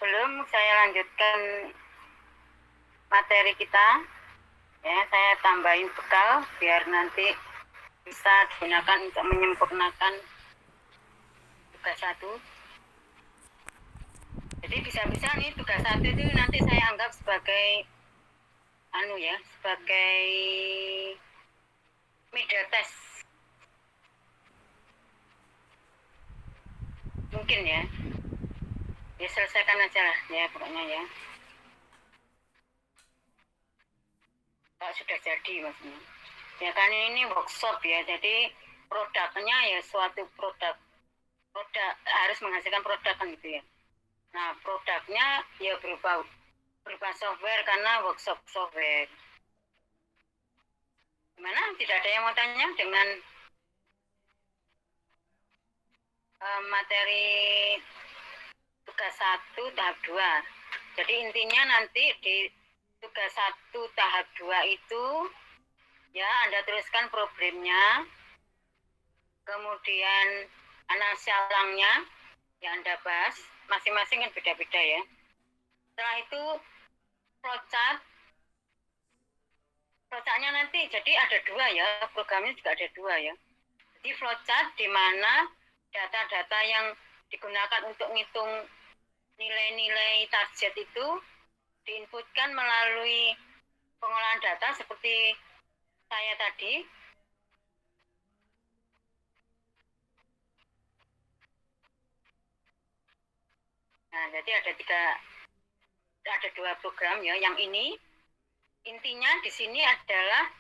sebelum saya lanjutkan materi kita, ya saya tambahin bekal biar nanti bisa digunakan untuk menyempurnakan tugas 1. Jadi bisa-bisa nih tugas 1 itu nanti saya anggap sebagai sebagai media test. Mungkin ya selesaikan aja lah ya pokoknya ya. Kalau sudah jadi maksudnya. Ya kan ini workshop ya, jadi produknya ya suatu produk harus menghasilkan produk kan gitu ya. Nah produknya ya berupa software karena workshop software. Gimana? Tidak ada yang mau tanya dengan materi tugas 1 tahap 2. Jadi intinya nanti di tugas 1 tahap 2 itu ya Anda tuliskan problemnya, kemudian analisis ulangnya ya Anda bahas, masing-masing kan beda-beda ya. Setelah itu flowchartnya nanti jadi ada 2 ya, programnya juga ada 2 ya. Jadi flowchart di mana data-data yang digunakan untuk ngitung nilai-nilai target itu diinputkan melalui pengolahan data seperti saya tadi. Nah, jadi ada 2 program ya. Yang ini intinya di sini adalah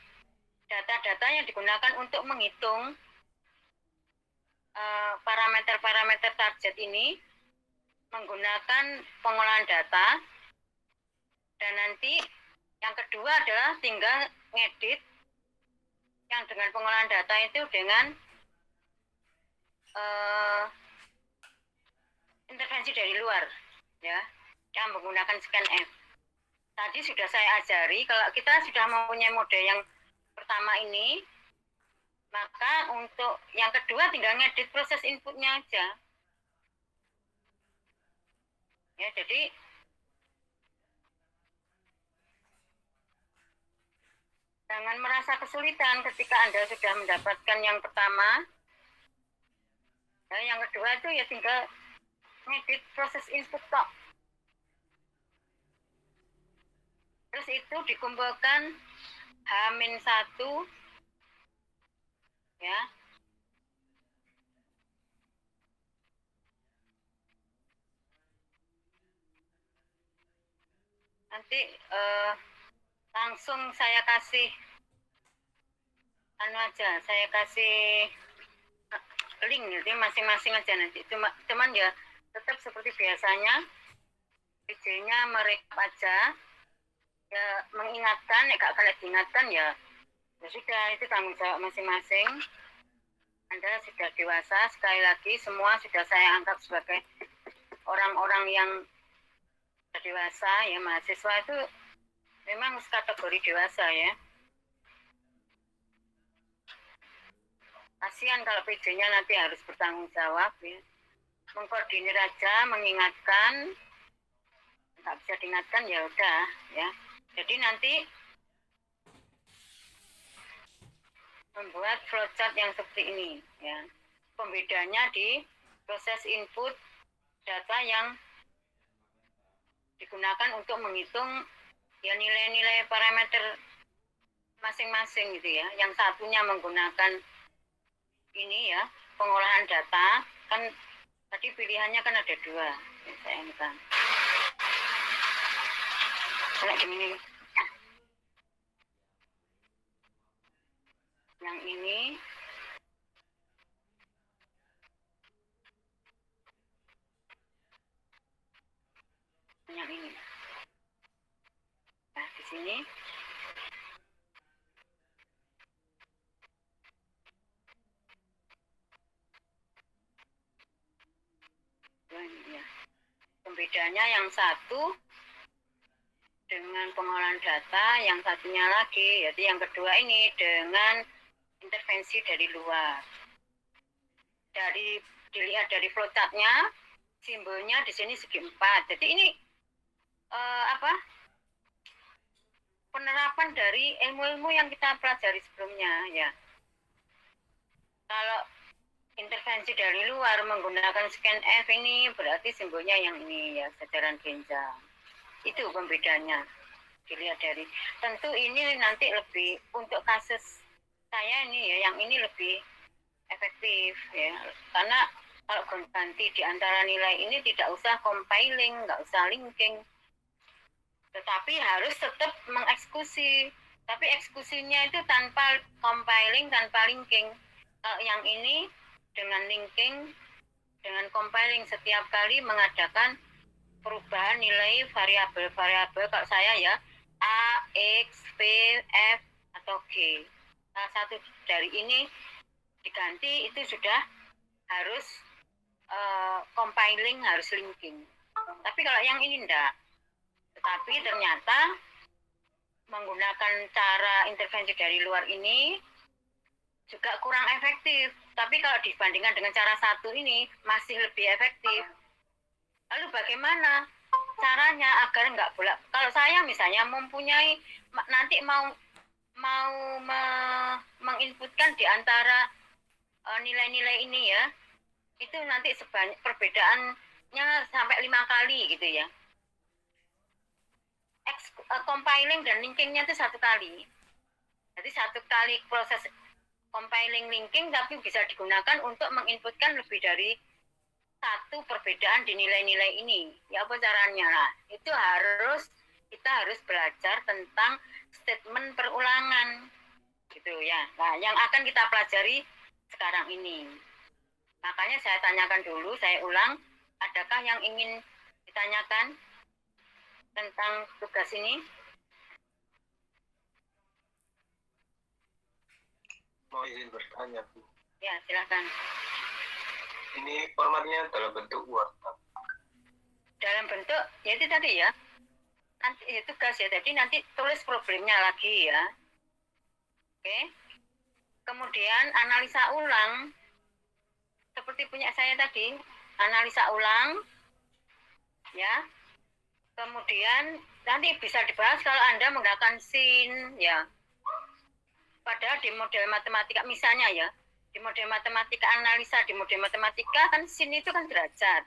data-data yang digunakan untuk menghitung parameter-parameter target ini menggunakan pengolahan data. Dan nanti yang kedua adalah tinggal ngedit yang dengan pengolahan data itu dengan intervensi dari luar ya, yang menggunakan scanf. Tadi sudah saya ajari kalau kita sudah mempunyai mode yang pertama ini, maka untuk yang kedua tinggal ngedit proses inputnya aja ya. Jadi jangan merasa kesulitan ketika Anda sudah mendapatkan yang pertama. Nah, yang kedua itu ya tinggal ngedit proses input kok. Terus itu dikumpulkan H-1 ya. Nanti langsung saya kasih saya kasih link jadi masing-masing aja nanti. Cuman ya tetap seperti biasanya PJ-nya merekap aja ya, mengingatkan ya, kalau diingatkan ya sudah, itu tanggung jawab masing-masing. Anda sudah dewasa, sekali lagi semua sudah saya anggap sebagai orang-orang yang dewasa ya. Mahasiswa itu memang kategori dewasa ya. Kasihan kalau PJ-nya nanti harus bertanggung jawab ya. Mengkoordinir aja, mengingatkan, nggak bisa diingatkan ya udah ya. Jadi nanti membuat flowchart yang seperti ini ya. Pembedanya di proses input data yang digunakan untuk menghitung ya nilai-nilai parameter masing-masing gitu ya. Yang satunya menggunakan ini ya, pengolahan data, kan tadi pilihannya kan ada 2 ya, saya ingatkan. Kayak gini. Yang ini yang ini. Nah, di sini ya. Pembedanya yang satu dengan pengolahan data, yang satunya lagi, jadi yang kedua ini dengan intervensi dari luar. Dilihat dari flowchartnya, simbolnya di sini segi 4. Jadi ini penerapan dari ilmu-ilmu yang kita pelajari sebelumnya ya. Kalau intervensi dari luar menggunakan scan F ini berarti simbolnya yang ini ya, sejaran genjang. Itu pembedanya. Dilihat dari tentu ini nanti lebih untuk kasus saya ini ya, yang ini lebih efektif ya, karena kalau ganti di antara nilai ini tidak usah compiling, nggak usah linking, tetapi harus tetap mengeksekusi, tapi eksekusinya itu tanpa compiling, tanpa linking. Kalau yang ini dengan linking, dengan compiling, setiap kali mengadakan perubahan nilai variabel-variabel, kalau saya ya A, X, P, F, atau G. Salah satu dari ini diganti, itu sudah harus compiling, harus linking. Tapi kalau yang ini enggak. Tetapi ternyata menggunakan cara intervensi dari luar ini juga kurang efektif. Tapi kalau dibandingkan dengan cara satu ini masih lebih efektif. Lalu bagaimana caranya agar enggak bolak? Kalau saya misalnya mempunyai nanti mau menginputkan di antara nilai-nilai ini ya, itu nanti sebanyak perbedaannya sampai 5 kali gitu ya. Compiling dan linkingnya itu 1 kali. Jadi 1 kali proses compiling linking tapi bisa digunakan untuk menginputkan lebih dari 1 perbedaan di nilai-nilai ini. Ya apa caranya? Nah, itu kita harus belajar tentang statement perulangan. Gitu ya. Nah, yang akan kita pelajari sekarang ini. Makanya saya tanyakan dulu, saya ulang, adakah yang ingin ditanyakan tentang tugas ini? Mau izin bertanya, Bu. Ya, silakan. Ini formatnya dalam bentuk Word. Dalam bentuk, ya itu tadi ya. Nanti ya, tugas ya, jadi nanti tulis problemnya lagi ya. Oke. Kemudian analisa ulang, seperti punya saya tadi, analisa ulang, ya. Kemudian nanti bisa dibahas kalau Anda menggunakan sin, ya. Padahal di model matematika, misalnya ya, di model matematika analisa, di model matematika kan sin itu kan derajat.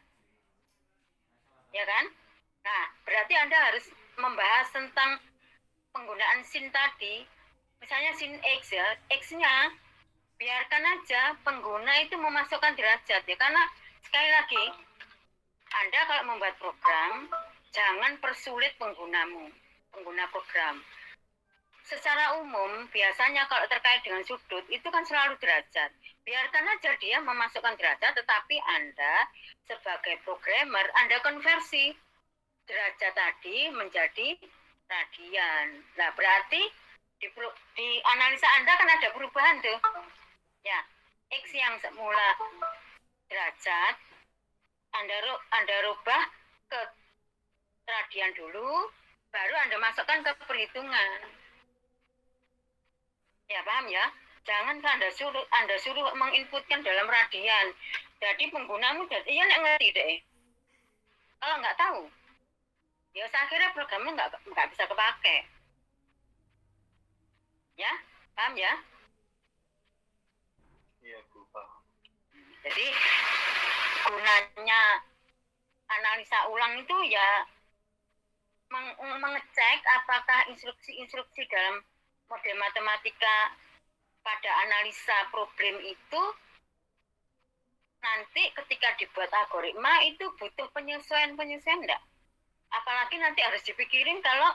Ya kan? Nah, berarti Anda harus membahas tentang penggunaan sin tadi. Misalnya sin X ya, X-nya biarkan aja pengguna itu memasukkan derajat ya. Karena sekali lagi, Anda kalau membuat program, jangan persulit pengguna program. Secara umum, biasanya kalau terkait dengan sudut, itu kan selalu derajat. Biarkan aja dia memasukkan derajat, tetapi Anda sebagai programmer, Anda konversi derajat tadi menjadi radian. Nah, berarti di analisa Anda kan ada perubahan tuh. Ya, X yang semula derajat, Anda rubah ke radian dulu, baru Anda masukkan ke perhitungan. Ya, paham ya? Jangan Anda suruh menginputkan dalam radian. Jadi penggunamu iya ngerti deh. Kalau nggak tahu, ya saya kira programnya nggak bisa kepake. Ya, paham ya? Iya, Bu, paham. Jadi gunanya analisa ulang itu ya mengecek apakah instruksi-instruksi dalam model matematika pada analisa problem itu nanti ketika dibuat algoritma itu butuh penyesuaian enggak? Apalagi nanti harus dipikirin kalau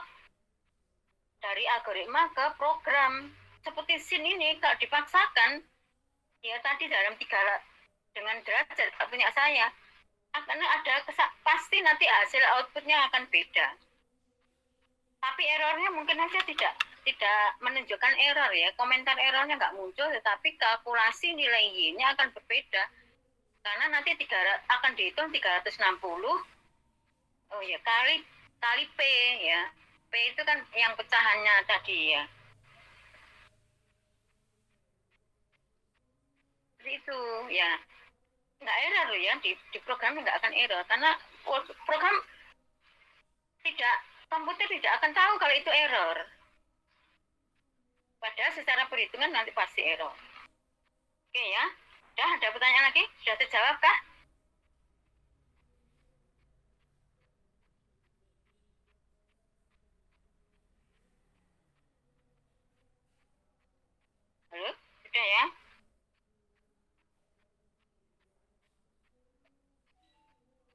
dari algoritma ke program. Seperti sin ini kalau dipaksakan, ya tadi dengan derajat punya saya, akan ada pasti nanti hasil outputnya akan beda. Tapi errornya mungkin aja tidak menunjukkan error ya, komentar errornya nggak muncul, tetapi kalkulasi nilai Y-nya akan berbeda. Karena nanti akan dihitung 360 kali P ya. P itu kan yang pecahannya tadi ya. Seperti itu ya. nggak error ya, di program nggak akan error karena program tidak, komputer tidak akan tahu kalau itu error. Padahal secara perhitungan nanti pasti error. Oke ya, sudah ada pertanyaan lagi? Sudah terjawab kah? Halo, sudah ya?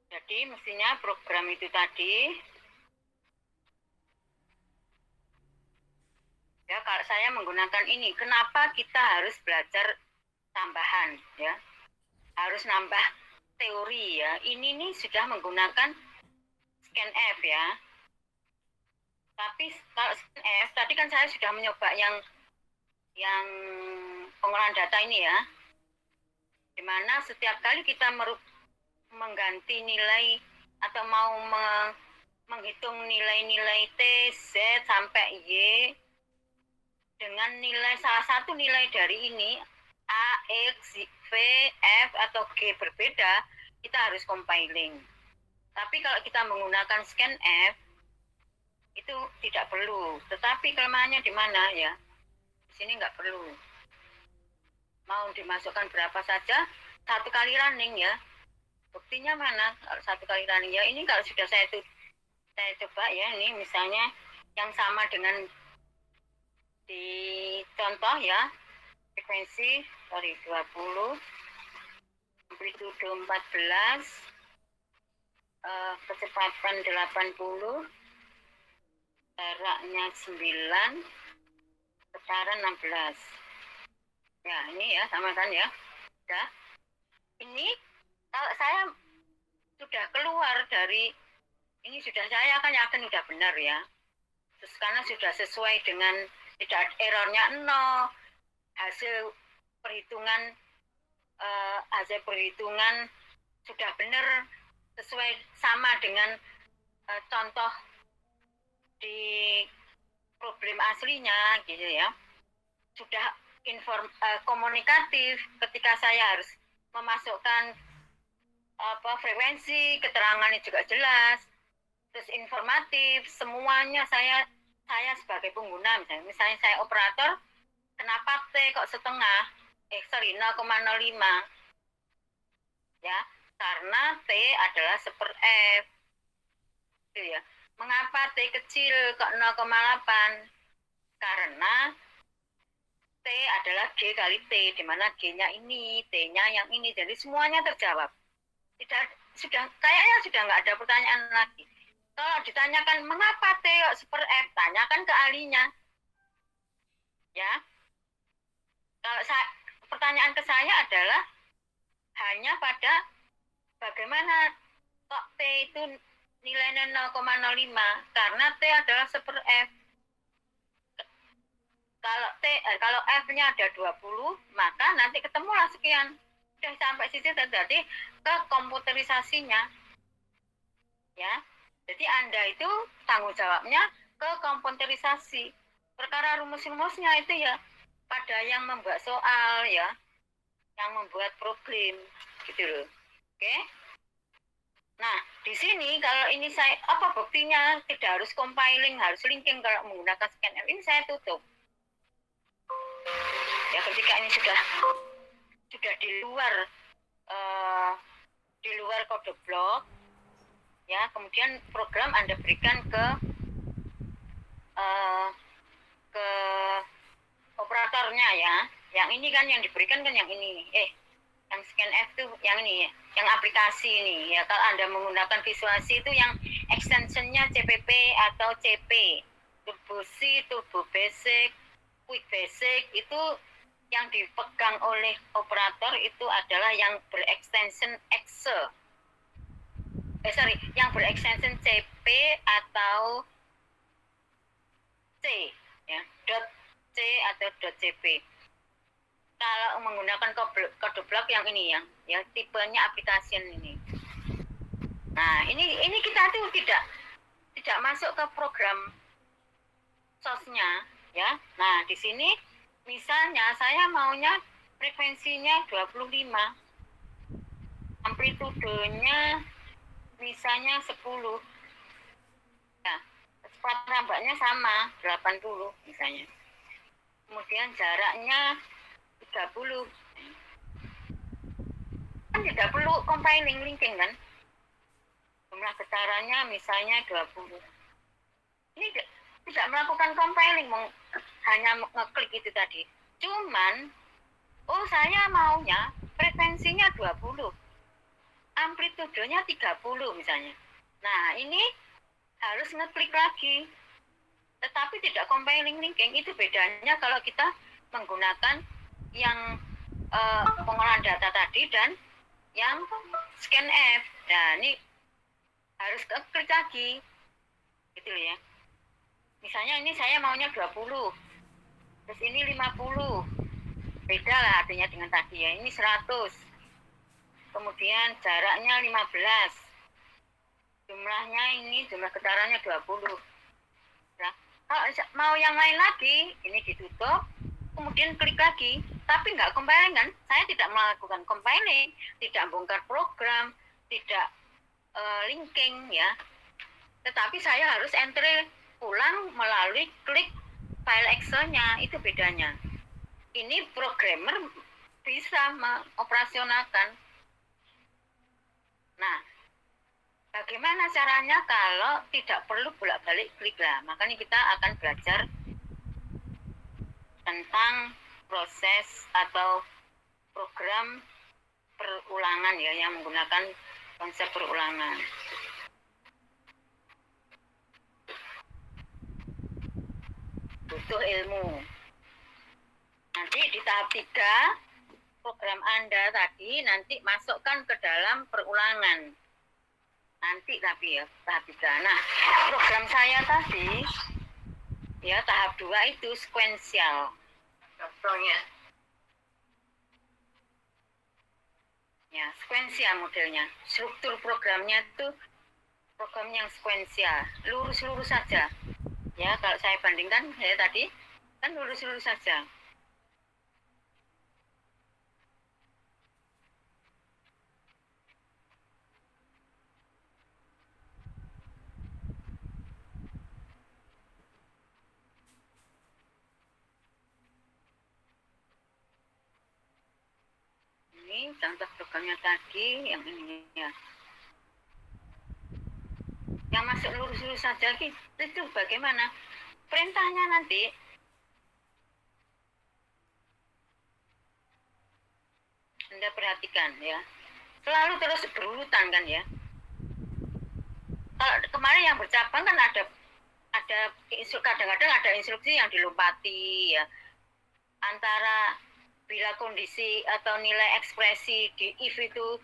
Jadi mestinya program itu tadi, ya kalau saya menggunakan ini, kenapa kita harus belajar tambahan ya? Harus nambah teori ya. Ini nih sudah menggunakan scanf ya. Tapi kalau scanf tadi kan saya sudah mencoba yang pengolahan data ini ya. Dimana setiap kali kita mengganti nilai atau mau menghitung nilai-nilai T, Z sampai Y dengan nilai salah satu nilai dari ini A, X, V, F atau G berbeda, kita harus compiling. Tapi kalau kita menggunakan scanf itu tidak perlu. Tetapi kelemahannya di mana ya? Di sini nggak perlu. Mau dimasukkan berapa saja, satu kali running ya. Buktinya mana kalau satu kali running ya? Ini kalau sudah saya coba ya, ini misalnya yang sama dengan di contoh ya, frekuensi 20, amplitude 14, kecepatan 80, jaraknya 9, getaran 16. Ya, ini ya, sama kan ya. Ya. Ini kalau saya sudah keluar dari ini, sudah saya akan yakin sudah benar ya. Terus karena sudah sesuai dengan tidak errornya 0, hasil perhitungan sudah benar sesuai sama dengan contoh di problem aslinya gitu ya. Sudah komunikatif ketika saya harus memasukkan frekuensi, keterangannya juga jelas, terus informatif, semuanya saya sebagai pengguna, misalnya saya operator, kenapa T kok setengah? 0,05 ya, karena T adalah seper F gitu ya. Mengapa T kecil kok 0,8? Karena T adalah G kali T, di mana G-nya ini, T-nya yang ini, jadi semuanya terjawab. Kayaknya sudah nggak ada pertanyaan lagi. Kalau ditanyakan mengapa T super F, tanyakan ke ahlinya. Ya. Kalau pertanyaan ke saya adalah hanya pada bagaimana kok T itu nilainya 0,05, karena T adalah super F. Kalau F-nya ada 20, maka nanti ketemulah sekian. Sudah sampai sisi terjadi ke komputerisasinya. Ya. Jadi Anda itu tanggung jawabnya ke komputerisasi. Perkara rumus-rumusnya itu ya pada yang membuat soal ya, yang membuat problem gitu loh. Oke? Nah, di sini kalau ini saya apa buktinya tidak harus compiling, harus linking kalau menggunakan scanf. Ini saya tutup. Ya ketika ini sudah di luar kode blok ya, kemudian program Anda berikan ke operatornya ya. Yang ini kan yang diberikan kan yang ini. Yang scanf itu yang ini ya, yang aplikasi ini ya. Kalau Anda menggunakan visuasi itu yang extensionnya CPP atau CP, Turbo C, Turbo Basic, Quick Basic, itu yang dipegang oleh operator itu adalah yang berextension exe. Yang berextension CP atau C ya, .c atau .cp. Kalau menggunakan kode blok yang ini ya tipenya application ini. Nah, ini kita tuh tidak masuk ke program source-nya ya. Nah, di sini misalnya saya maunya frekuensinya 25. amplitudenya misalnya 10. Nah, kecepatan tambahnya sama 80 misalnya. Kemudian jaraknya 30. Kan tidak perlu compiling linking kan? Jumlah getarannya misalnya 20. Ini tidak melakukan compiling, hanya ngeklik itu tadi. Cuman, saya maunya frekuensinya 20. Amplitudenya 30 misalnya. Nah, ini harus ngeklik lagi. Tetapi tidak compiling linking. Itu bedanya kalau kita menggunakan yang pengolahan data tadi dan yang scanf. Nah, ini harus klik lagi. Gitu ya. Misalnya ini saya maunya 20. Terus ini 50. Beda lah artinya dengan tadi ya. Ini 100. Kemudian jaraknya 15. Jumlahnya ini, jumlah getarannya 20. Nah, kalau mau yang lain lagi, ini ditutup, kemudian klik lagi. Tapi nggak compiling kan? Saya tidak melakukan compiling, tidak bongkar program, tidak linking ya. Tetapi saya harus entry ulang melalui klik file Excel-nya. Itu bedanya. Ini programmer bisa mengoperasionalkan. Nah, bagaimana caranya kalau tidak perlu bolak-balik klik lah? Makanya kita akan belajar tentang proses atau program perulangan ya, yang menggunakan konsep perulangan. Butuh ilmu. Nanti di tahap 3, program Anda tadi nanti masukkan ke dalam perulangan. Nanti tapi ya, tahap 3. Nah, program saya tadi, ya tahap 2 itu sequential. Contohnya. Ya, sequential modelnya. Struktur programnya itu program yang sequential. Lurus-lurus saja. Ya, kalau saya bandingkan, saya tadi, kan lurus-lurus saja. Ini contoh programnya tadi, yang ini ya. Yang masuk lurus-lurus saja itu bagaimana? Perintahnya nanti Anda perhatikan ya. Selalu terus berurutan kan ya. Kalau kemarin yang bercabang kan ada kadang-kadang ada instruksi yang dilompati ya. Antara bila kondisi atau nilai ekspresi di if itu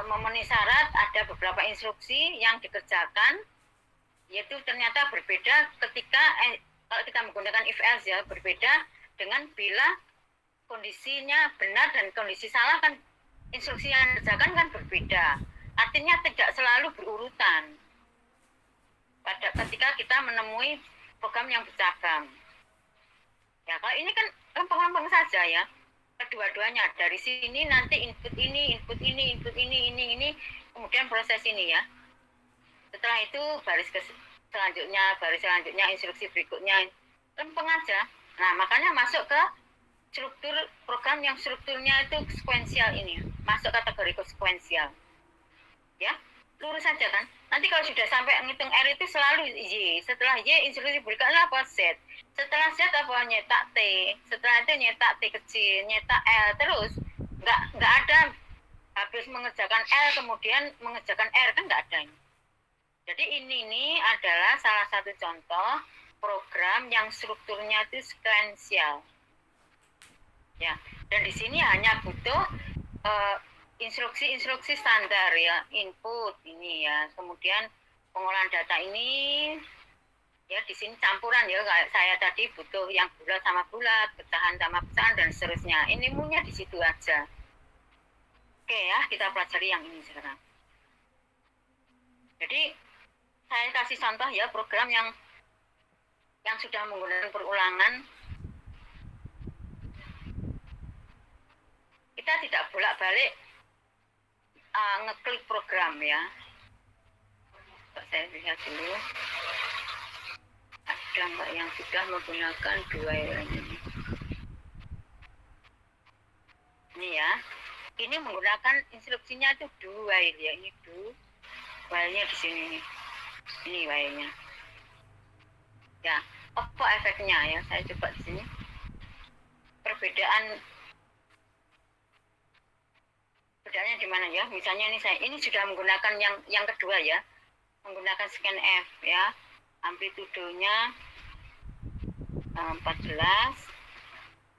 memenuhi syarat, ada beberapa instruksi yang dikerjakan, yaitu ternyata berbeda ketika kalau kita menggunakan if else ya, berbeda dengan bila kondisinya benar dan kondisi salah, kan instruksi yang dikerjakan kan berbeda. Artinya tidak selalu berurutan pada ketika kita menemui program yang bercabang. Ya, kalau ini kan lempeng-lempeng saja ya. Kedua-duanya dari sini nanti input ini, kemudian proses ini ya. Setelah itu baris selanjutnya, instruksi berikutnya, lempeng aja. Nah, makanya masuk ke struktur program yang strukturnya itu sequential ini, masuk kategori sequential. Ya, lurus saja kan. Nanti kalau sudah sampai ngitung R itu selalu Y. Setelah Y, instruksi berikutnya apa? Z. Setelah Z apa? Nyetak T. Setelah itu nyetak T kecil, nyetak L. Terus nggak ada habis mengerjakan L kemudian mengerjakan R, kan nggak ada. Jadi ini adalah salah satu contoh program yang strukturnya itu sequential. Ya, dan di sini hanya butuh instruksi standar ya, input ini ya, kemudian pengolahan data ini ya, di sini campuran ya, kayak saya tadi butuh yang bulat sama bulat, pecahan sama pecahan dan seterusnya. Ini ilmunya di situ aja. Oke ya, kita pelajari yang ini sekarang. Jadi saya kasih contoh ya program yang sudah menggunakan perulangan. Kita tidak bolak-balik ngeklik program ya. Saya lihat dulu. Ada nggak yang sudah menggunakan dual ini? Ini ya. Ini menggunakan instruksinya itu do while ya. Ini do while-nya di sini nih. Ini while-nya. Ya, apa efeknya ya? Saya coba di sini. Perbedaannya di mana ya? Misalnya ini sudah menggunakan yang kedua ya. Menggunakan scanf ya. Amplitudenya 14.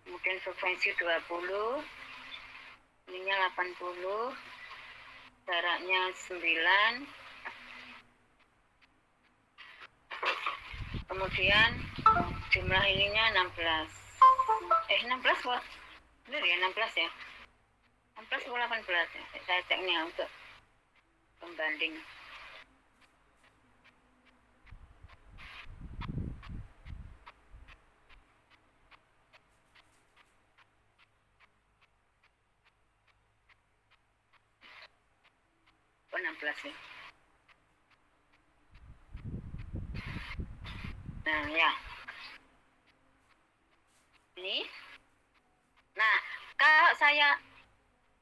Kemudian frekuensi 20. Ininya 80. Jaraknya 9. Kemudian jumlah ininya 16. 16 kok. Benar ya 16 ya? 16 atau 18 ya? Saya ceknya untuk pembanding. Oh 16 ya. Nah ya. Ini. Nah, kalau saya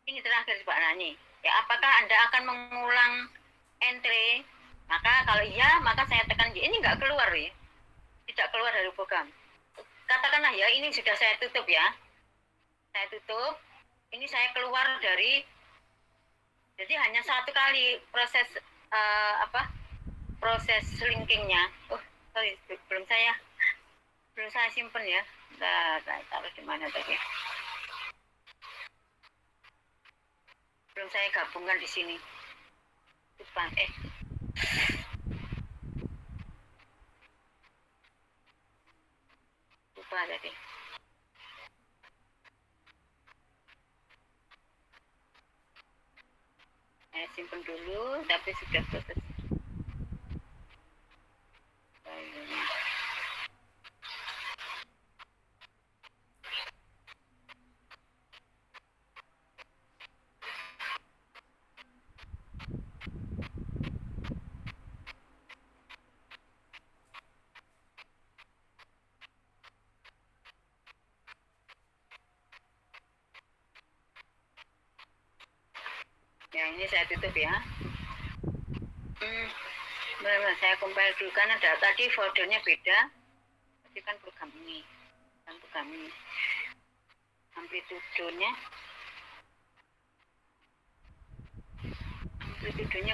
ini terakhir Pak Nani, ya apakah Anda akan mengulang entry? Maka kalau iya, maka saya tekan ini nggak keluar ya, tidak keluar dari program. Katakanlah ya, ini sudah saya tutup ya, saya tutup. Ini saya keluar dari, jadi hanya satu kali proses proses linkingnya. Sorry, belum saya simpen ya. Saya taruh di mana tadi? Belum saya gabungkan di sini. Lupa, lupa tadi. Saya simpen dulu, tapi sudah proses. Ya ini saya tutup ya. Benar-benar saya compile dulu karena tadi foldernya beda. Tadi kan program ini, amplitudenya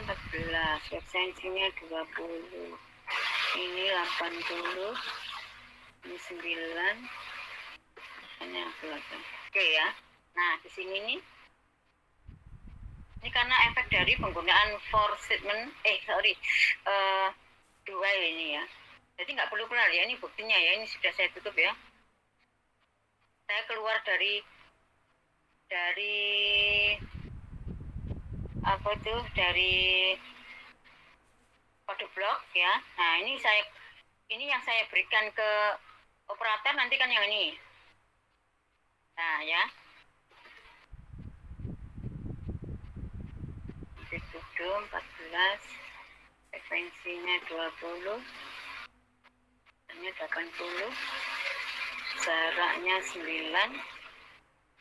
14, frekuensinya 20, ini 80, ini 9, ini 8. Oke ya. Nah di sini nih. Ini karena efek dari penggunaan for statement, dua ini ya. Jadi nggak perlu keluar ya, ini buktinya ya, ini sudah saya tutup ya. Saya keluar dari kode blok ya. Nah ini yang saya berikan ke operator nanti kan yang ini. Nah ya. Amplitudo 14, frekuensinya 20, ini 80, jaraknya 9,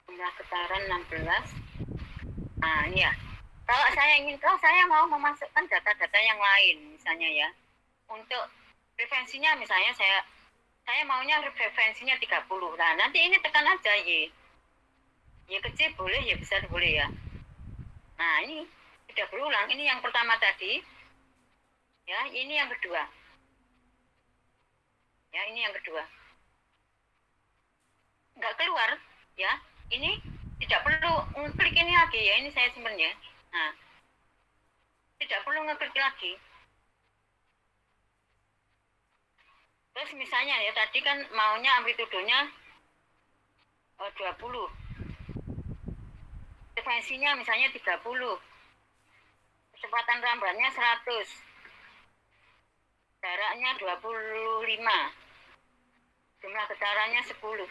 jumlah getaran 16. Nah ini ya. Kalau saya mau memasukkan data-data yang lain misalnya ya. Untuk frekuensinya misalnya saya maunya frekuensinya 30. Nah, nanti ini tekan aja Y. Y kecil boleh, Y besar boleh ya. Nah, ini sudah berulang. Ini yang pertama tadi. Ya, ini yang kedua. Ya, ini yang kedua. Nggak keluar, ya. Ini tidak perlu ngeklik ini lagi ya. Ini saya simpen ya. Nah, tidak perlu ngeklik lagi. Terus misalnya ya, tadi kan maunya amplitudenya 20. Frekuensinya misalnya 30. Kecepatan rambannya 100. Jaraknya 25. Jumlah getarannya 10.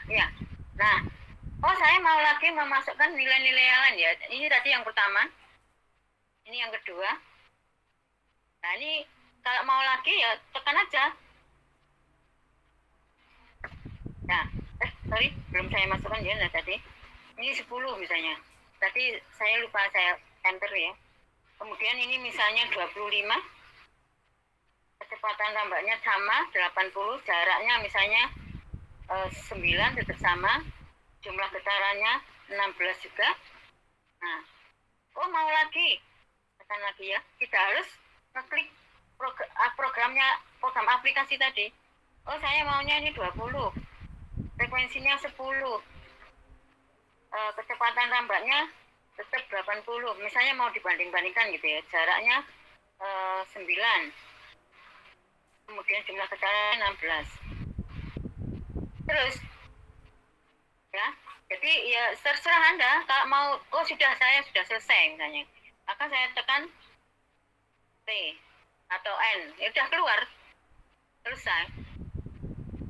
Ya. Nah, Oh, saya mau lagi memasukkan nilai-nilai yang lain ya. Ini tadi yang pertama. Ini yang kedua. Nah, ini kalau mau lagi ya tekan aja. Nah, sorry, belum saya masukkan ya tadi. Ini 10 misalnya. Tadi saya lupa saya enter ya. Kemudian ini misalnya 25. Kecepatan tambahnya sama 80, jaraknya misalnya 9 tetap sama, jumlah getarannya 16 juga. Nah, oh mau lagi, tekan lagi ya. Kita harus ngeklik program aplikasi tadi. Oh saya maunya ini 20, frekuensinya 10, kecepatan tambahnya tetap 80. Misalnya mau dibanding-bandingkan gitu ya, jaraknya 9, kemudian jumlah getarannya 16. Terus ya, jadi ya terserah Anda kalau mau. Oh saya sudah selesai misalnya, maka saya tekan T atau N, ya udah keluar, selesai.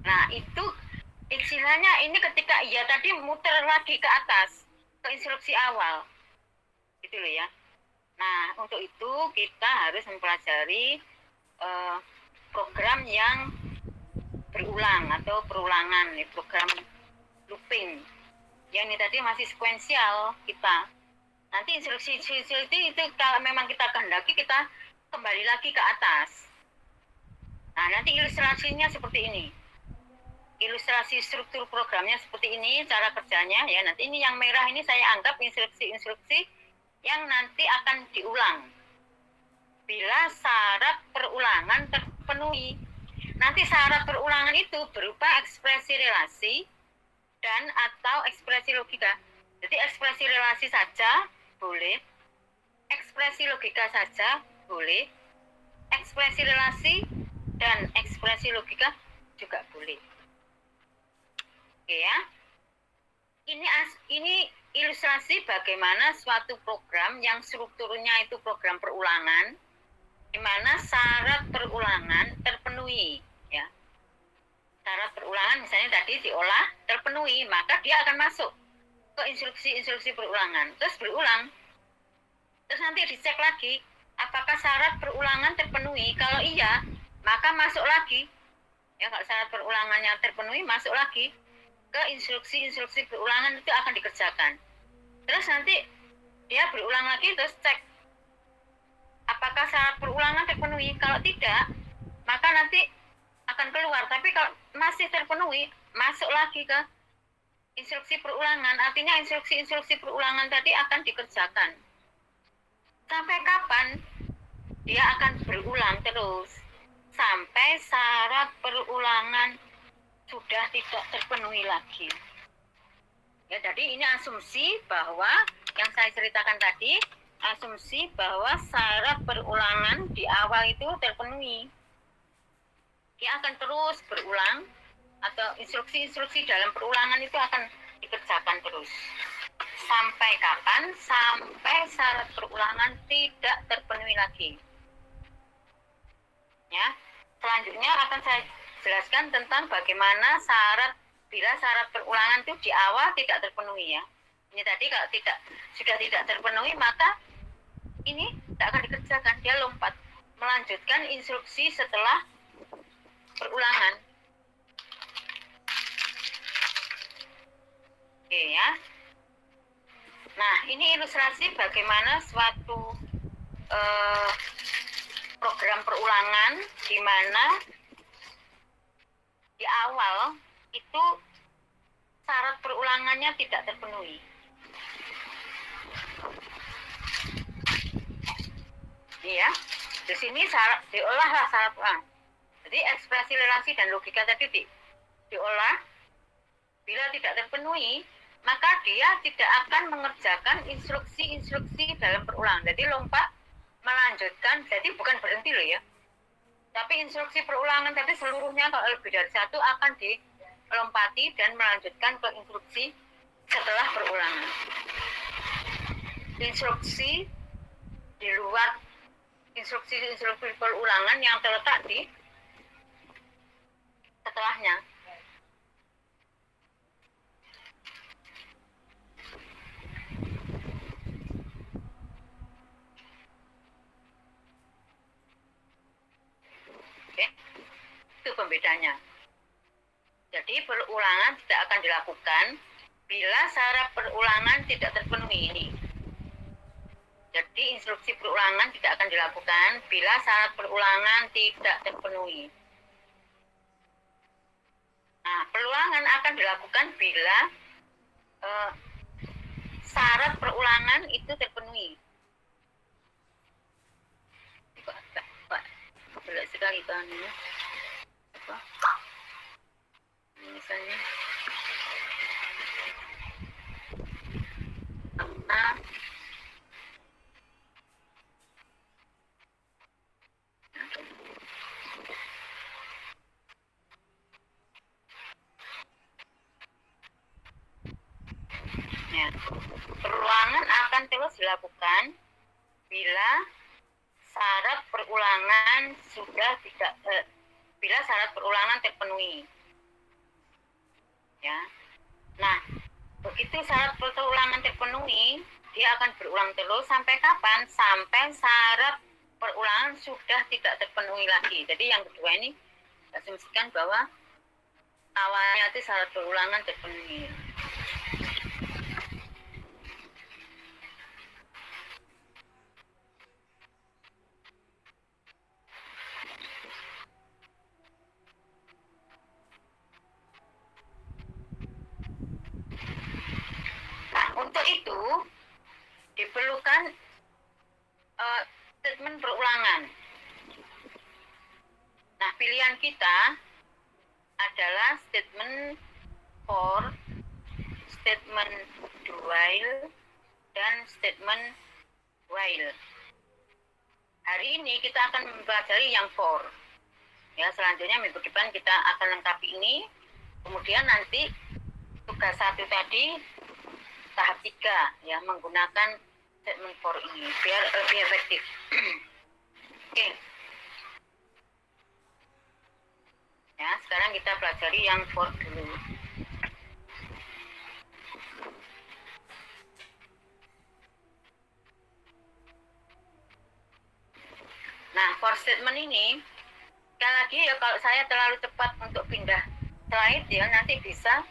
Nah itu istilahnya ini ketika ya tadi muter lagi ke atas ke instruksi awal gitu loh ya. Nah untuk itu kita harus mempelajari program yang berulang atau perulangan, program looping. Yang ini tadi masih sekuensial kita. Nanti instruksi itu kalau memang kita kehendaki kita kembali lagi ke atas. Nah nanti ilustrasinya seperti ini. Ilustrasi struktur programnya seperti ini, cara kerjanya ya. Nanti ini yang merah ini saya anggap instruksi-instruksi yang nanti akan diulang bila syarat perulangan terpenuhi. Nanti syarat perulangan itu berupa ekspresi relasi dan atau ekspresi logika. Jadi ekspresi relasi saja boleh, ekspresi logika saja boleh, ekspresi relasi dan ekspresi logika juga boleh. Oke ya. Ini ilustrasi bagaimana suatu program yang strukturnya itu program perulangan, di mana syarat perulangan terpenuhi ya. Syarat perulangan misalnya tadi diolah terpenuhi, maka dia akan masuk ke instruksi-instruksi perulangan, terus berulang. Terus nanti dicek lagi apakah syarat perulangan terpenuhi. Kalau iya, maka masuk lagi. Ya, kalau syarat perulangannya terpenuhi, masuk lagi ke instruksi-instruksi perulangan, itu akan dikerjakan. Terus nanti dia berulang lagi, terus cek apakah syarat perulangan terpenuhi. Kalau tidak, maka nanti akan keluar. Tapi kalau masih terpenuhi, masuk lagi ke instruksi perulangan. Artinya instruksi-instruksi perulangan tadi akan dikerjakan. Sampai kapan? Dia akan berulang terus sampai syarat perulangan sudah tidak terpenuhi lagi. Ya, jadi ini asumsi bahwa yang saya ceritakan tadi, asumsi bahwa syarat perulangan di awal itu terpenuhi. Dia akan terus berulang, atau instruksi-instruksi dalam perulangan itu akan dikerjakan terus. Sampai kapan? Sampai syarat perulangan tidak terpenuhi lagi. Ya, selanjutnya akan saya jelaskan tentang bagaimana bila syarat perulangan itu di awal tidak terpenuhi ya. Ini tadi kalau sudah tidak terpenuhi, maka ini tidak akan dikerjakan, dia lompat melanjutkan instruksi setelah perulangan. Oke ya. Nah, ini ilustrasi bagaimana suatu program perulangan di mana di awal itu syarat perulangannya tidak terpenuhi. Iya, di sini diolahlah syarat perulangan. Jadi ekspresi relasi dan logika tadi diolah. Bila tidak terpenuhi, maka dia tidak akan mengerjakan instruksi-instruksi dalam perulangan. Jadi lompat melanjutkan, jadi bukan berhenti loh ya. Tapi instruksi perulangan tadi seluruhnya kalau lebih dari satu akan dilompati dan melanjutkan ke instruksi setelah perulangan. Instruksi di luar instruksi-instruksi perulangan yang terletak di setelahnya. pembedanya. Jadi perulangan tidak akan dilakukan bila syarat perulangan tidak terpenuhi ini. Jadi instruksi perulangan tidak akan dilakukan bila syarat perulangan tidak terpenuhi. Nah, perulangan akan dilakukan bila syarat perulangan itu terpenuhi. Pak, berat sekali bahannya. Apa? Misalnya. Ya. Perulangan akan terus dilakukan bila syarat perulangan sudah tidak bila syarat perulangan terpenuhi. Ya. Nah, begitu syarat perulangan terpenuhi, dia akan berulang terus sampai kapan? Sampai syarat perulangan sudah tidak terpenuhi lagi. Jadi yang kedua ini asumsikan bahwa awalnya itu syarat perulangan terpenuhi. Untuk itu diperlukan statement perulangan. Nah, pilihan kita adalah statement for, statement do while, dan statement while. Hari ini kita akan mempelajari yang for. Ya, selanjutnya minggu depan kita akan lengkapi ini. Kemudian nanti tugas 1 tadi tahap 3 ya, menggunakan statement for ini biar lebih efektif. Oke. Ya, sekarang kita pelajari yang for dulu. Nah, for statement ini sekali lagi ya, kalau saya terlalu cepat untuk pindah slide ya, nanti bisa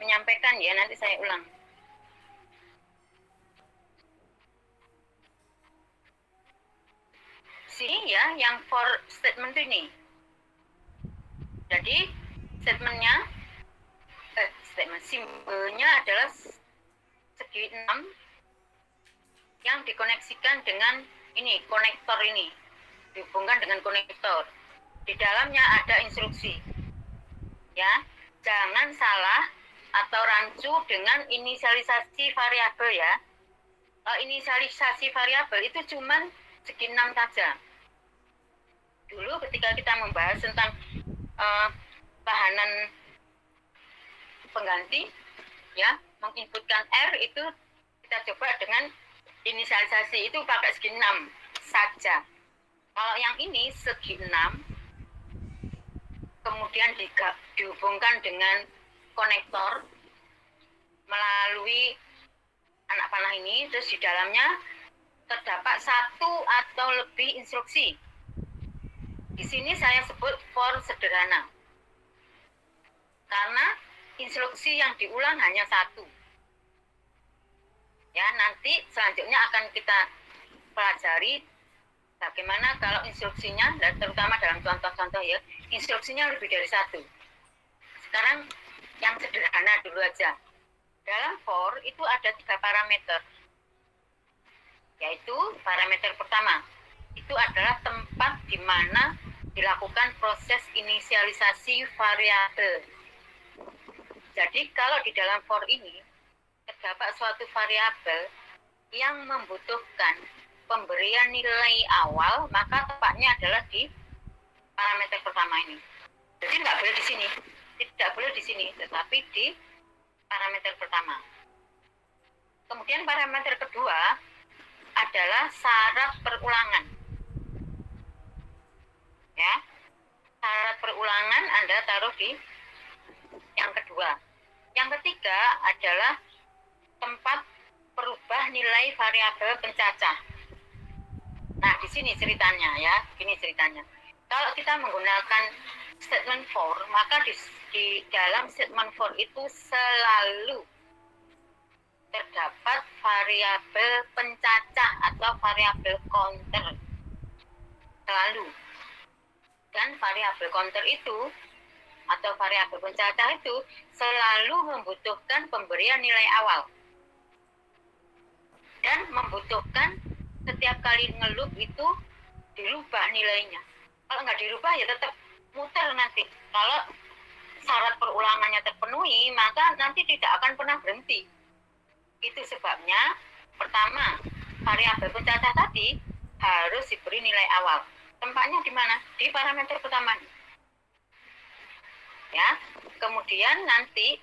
menyampaikan ya, nanti saya ulang. Sini ya, yang for statement ini. Jadi statementnya, simbolnya adalah segi 6 yang dikoneksikan dengan ini, konektor ini, dihubungkan dengan konektor. Di dalamnya ada instruksi. Ya, jangan salah atau rancu dengan inisialisasi variabel ya. Inisialisasi variabel itu cuman segi 6 saja. Dulu ketika kita membahas tentang tahanan pengganti, ya, menginputkan R itu kita coba dengan inisialisasi itu pakai segi 6 saja. Kalau yang ini segi 6, kemudian dihubungkan dengan konektor melalui anak panah ini, terus di dalamnya terdapat 1 atau lebih instruksi. Di sini saya sebut for sederhana. Karena instruksi yang diulang hanya 1. Ya, nanti selanjutnya akan kita pelajari bagaimana kalau instruksinya, dan terutama dalam contoh-contoh ya, instruksinya lebih dari 1. Sekarang yang sederhana dulu aja. Dalam for itu ada 3 parameter. Yaitu parameter pertama, itu adalah tempat di mana dilakukan proses inisialisasi variabel. Jadi kalau di dalam for ini terdapat suatu variabel yang membutuhkan pemberian nilai awal, maka tempatnya adalah di parameter pertama ini. Jadi nggak boleh di sini, tidak boleh di sini, tetapi di parameter pertama. Kemudian parameter kedua adalah syarat perulangan. Ya, syarat perulangan Anda taruh di yang kedua. Yang ketiga adalah tempat perubah nilai variabel pencacah. Nah, di sini ceritanya ya, ini ceritanya. Kalau kita menggunakan statement for, maka di dalam statement for itu selalu terdapat variabel pencacah atau variabel counter. Selalu. Dan variabel counter itu atau variabel pencacah itu selalu membutuhkan pemberian nilai awal. Dan membutuhkan setiap kali ngeloop itu dirubah nilainya. Kalau nggak dirubah ya tetap muter nanti. Kalau syarat perulangannya terpenuhi, maka nanti tidak akan pernah berhenti. Itu sebabnya, pertama, variabel pencacah tadi harus diberi nilai awal. Tempatnya di mana? Di parameter pertama. Ya, kemudian nanti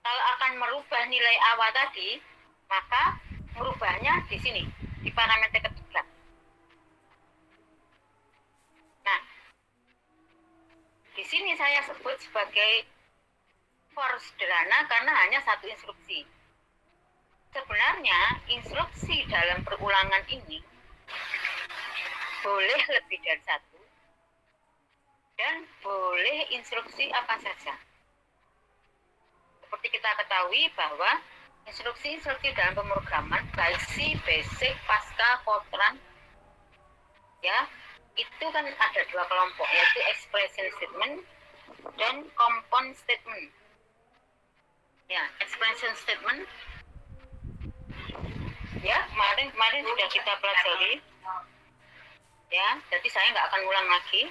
kalau akan merubah nilai awal tadi, maka merubahnya di sini, di parameter ketiga. Nah, di sini saya sebut sebagai for sederhana karena hanya satu instruksi. Sebenarnya instruksi dalam perulangan ini boleh lebih dari satu dan boleh instruksi apa saja. Seperti kita ketahui bahwa instruksi-instruksi dalam pemrograman basic, pasca, Fortran, ya, itu kan ada dua kelompok, yaitu expression statement dan compound statement. Ya, expression statement, ya, kemarin sudah kita pelajari, ya, jadi saya nggak akan ulang lagi.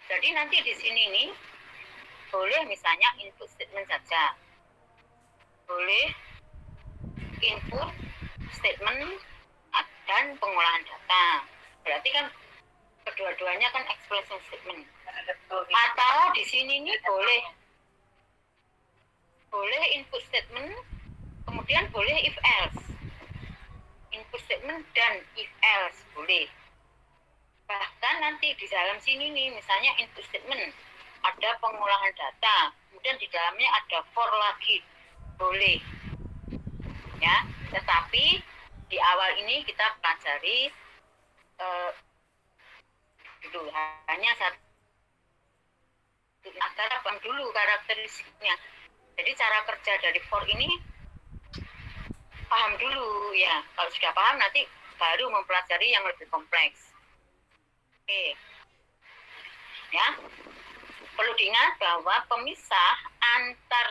Jadi nanti di sini nih boleh misalnya input statement saja, boleh input statement dan pengolahan data. Berarti kan kedua-duanya kan expression statement. Atau di sini nih boleh input statement, kemudian boleh if else. Input statement dan if else boleh. Bahkan nanti di dalam sini nih misalnya input statement ada pengolahan data, kemudian di dalamnya ada for lagi, boleh. Ya, tetapi di awal ini kita pelajari dulu hanya satu antara dulu karakteristiknya. Jadi cara kerja dari for ini paham dulu ya. Kalau sudah paham nanti baru mempelajari yang lebih kompleks. Oke. Ya. Perlu diingat bahwa pemisah antar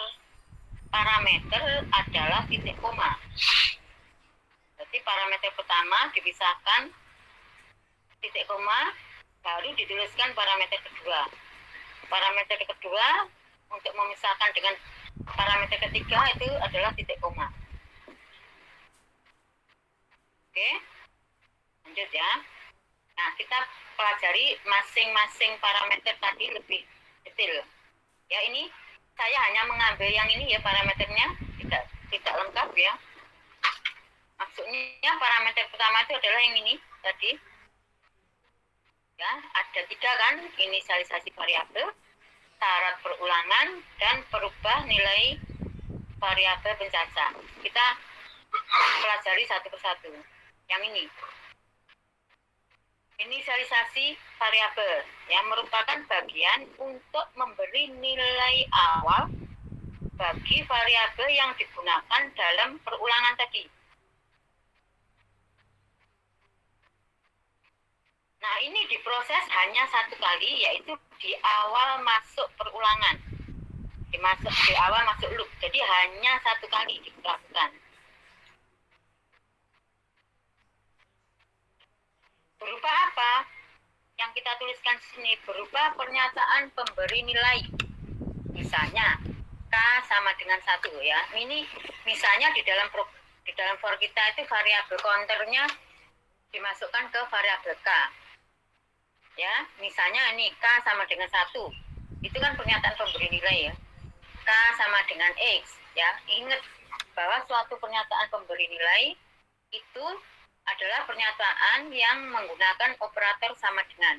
parameter adalah titik koma. Jadi parameter pertama dipisahkan titik koma, baru dituliskan parameter kedua. Parameter kedua untuk memisahkan dengan parameter ketiga itu adalah titik koma. Oke, lanjut ya. Nah, kita pelajari masing-masing parameter tadi lebih detail. Ya, ini saya hanya mengambil yang ini ya parameternya, tidak lengkap ya. Maksudnya parameter pertama itu adalah yang ini tadi. Ya, ada 3 kan, inisialisasi variabel, syarat perulangan, dan perubah nilai variabel pencacah. Kita pelajari satu persatu. Yang ini. Inisialisasi variabel yang merupakan bagian untuk memberi nilai awal bagi variabel yang digunakan dalam perulangan tadi. Nah, ini diproses hanya satu kali, yaitu di awal masuk perulangan. Di awal masuk loop. Jadi hanya satu kali dilakukan. Berupa apa? Yang kita tuliskan di sini berupa pernyataan pemberi nilai. Misalnya K sama dengan 1 ya. Ini misalnya di dalam for kita itu variabel counternya dimasukkan ke variabel K. Ya, misalnya ini K sama dengan 1. Itu kan pernyataan pemberi nilai ya. K sama dengan X ya. Ingat bahwa suatu pernyataan pemberi nilai itu adalah pernyataan yang menggunakan operator sama dengan.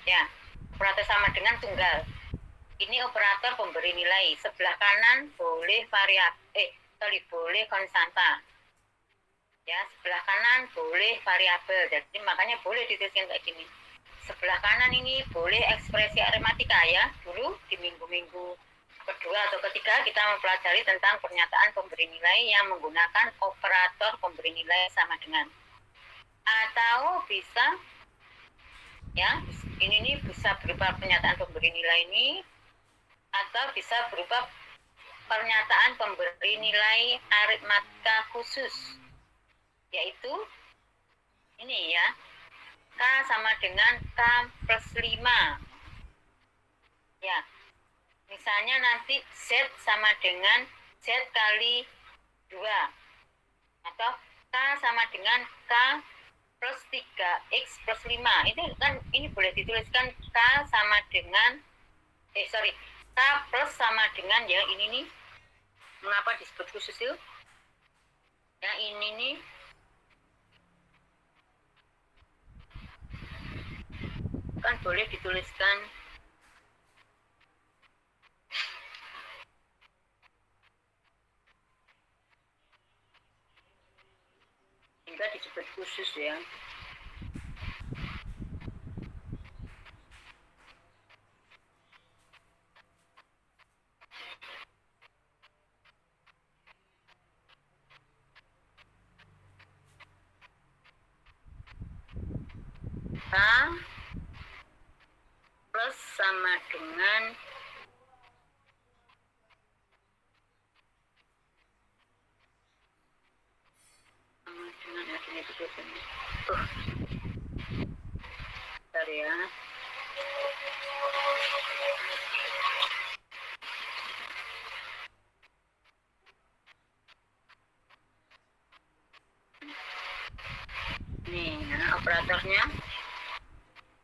Ya, operator sama dengan tunggal. Ini operator pemberi nilai. Sebelah kanan boleh boleh konstanta. Ya, sebelah kanan boleh variabel. Jadi makanya boleh dituliskan kayak gini. sebelah kanan ini boleh ekspresi aritmatika ya. Dulu di minggu-minggu kedua atau ketiga kita mempelajari tentang pernyataan pemberi nilai yang menggunakan operator pemberi nilai sama dengan. Atau bisa ya, ini bisa berupa pernyataan pemberi nilai ini atau bisa berupa pernyataan pemberi nilai aritmatika khusus, yaitu ini ya, K sama dengan K plus 5 ya. Misalnya nanti Z sama dengan Z kali 2 atau K sama dengan K plus 3X plus 5. Itu kan ini boleh dituliskan K sama dengan K plus sama dengan ya ini nih. Mengapa disebut khusus itu? Ya ini nih. Kan boleh dituliskan hingga disebut khusus ya. K plus sama dengan bentar ya. Nih, ya, operatornya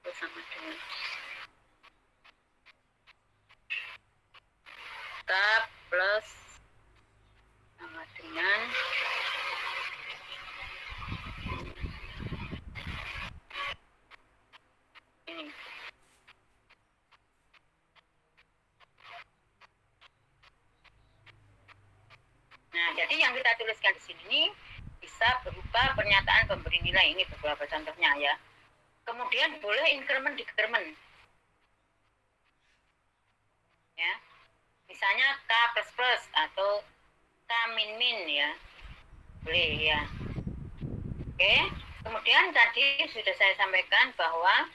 itu sama dengan K plus sama dengan ini. Nah, jadi yang kita tuliskan di sini bisa berupa pernyataan pemberi nilai. Ini beberapa contohnya ya. Kemudian boleh increment decrement. Ya. Misalnya K plus plus atau K min min ya. Boleh ya. Oke. Kemudian tadi sudah saya sampaikan bahwa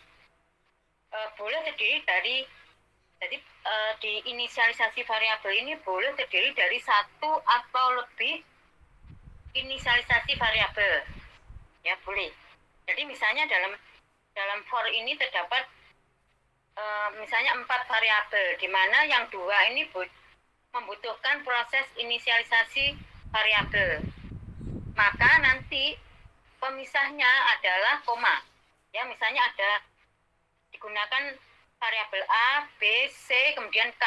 boleh terdiri dari di inisialisasi variabel ini boleh terdiri dari satu atau lebih inisialisasi variabel. Ya, boleh. Jadi misalnya dalam for ini terdapat misalnya 4 variabel, di mana yang 2 ini membutuhkan proses inisialisasi variabel. Maka nanti pemisahnya adalah koma. Ya, misalnya ada digunakan variabel A, B, C, kemudian K.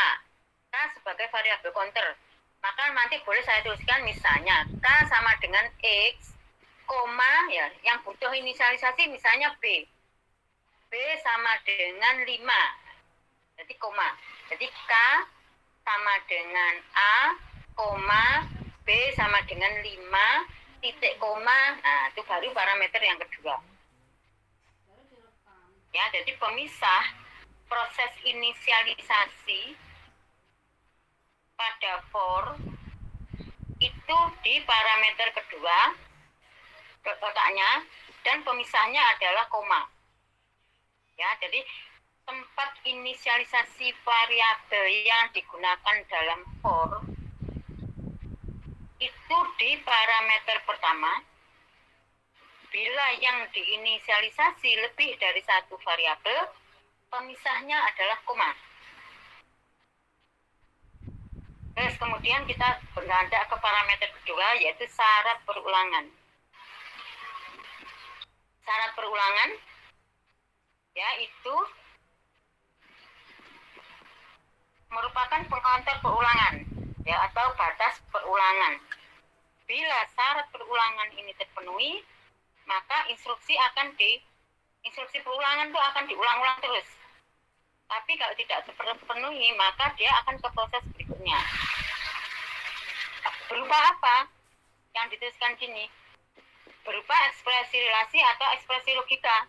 K sebagai variabel counter. Maka nanti boleh saya tuliskan misalnya K sama dengan X, koma ya, yang butuh inisialisasi misalnya B. B sama dengan 5. Jadi koma. Jadi K sama dengan A, koma, B sama dengan 5, titik koma. Nah, itu baru parameter yang kedua. Ya, jadi pemisah proses inisialisasi pada for itu di parameter kedua kotaknya, dan pemisahnya adalah koma. Ya, jadi tempat inisialisasi variabel yang digunakan dalam for itu di parameter pertama. Bila yang diinisialisasi lebih dari satu variabel, pemisahnya adalah koma. Terus kemudian kita beranjak ke parameter kedua, yaitu syarat perulangan. Syarat perulangan yaitu merupakan pengkontor perulangan ya, atau batas perulangan. Bila syarat perulangan ini terpenuhi, maka instruksi perulangan itu akan diulang-ulang terus. Tapi kalau tidak terpenuhi, maka dia akan ke proses berikutnya. Berupa apa? Yang dituliskan sini berupa ekspresi relasi atau ekspresi logika.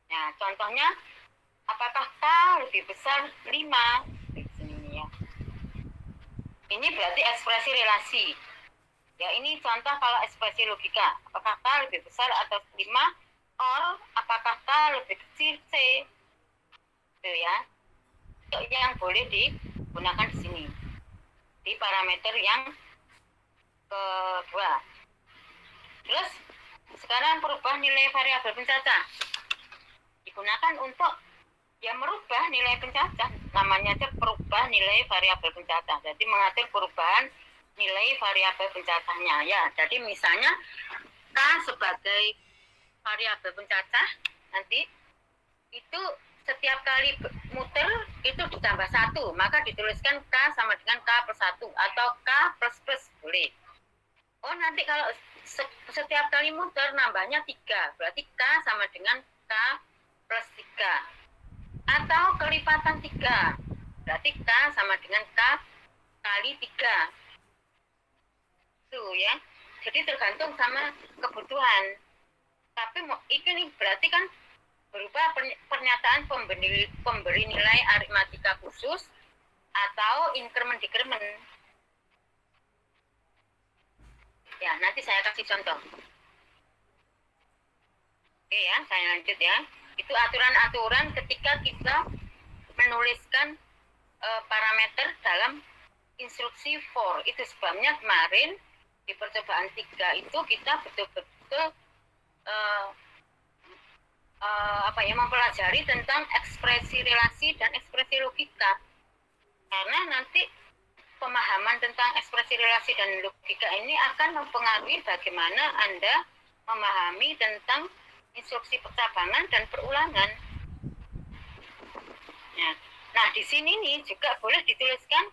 Nah, contohnya apakah K lebih besar 5? Di sini ya. Ini berarti ekspresi relasi. Ya, ini contoh kalau ekspresi logika. Apakah K lebih besar atau 5? Or, apakah K lebih kecil C? Itu ya. Itu yang boleh digunakan di sini. Di parameter yang kedua. Terus, sekarang perubah nilai variabel pencacah. Digunakan untuk ya merubah nilai pencacah. Namanya aja perubah nilai variabel pencacah. Jadi mengatur perubahan nilai variabel pencacahnya. Ya, jadi misalnya K sebagai variabel pencacah nanti itu setiap kali muter itu ditambah 1, maka dituliskan K sama dengan K plus 1 atau K plus plus boleh. Oh, nanti kalau setiap kali muter nambahnya 3, berarti K sama dengan K plus 3. Atau kelipatan 3, berarti K sama dengan K kali 3. Itu ya. Jadi tergantung sama kebutuhan. Tapi ini berarti kan berupa pernyataan pemberi nilai aritmatika khusus atau increment-decrement. Ya, nanti saya kasih contoh. Oke ya, saya lanjut ya. Itu aturan-aturan ketika kita menuliskan parameter dalam instruksi for. Itu sebabnya kemarin di percobaan 3 itu kita betul-betul mempelajari tentang ekspresi relasi dan ekspresi logika. Karena nanti pemahaman tentang ekspresi relasi dan logika ini akan mempengaruhi bagaimana Anda memahami tentang instruksi percabangan dan perulangan. Nah, di sini nih juga boleh dituliskan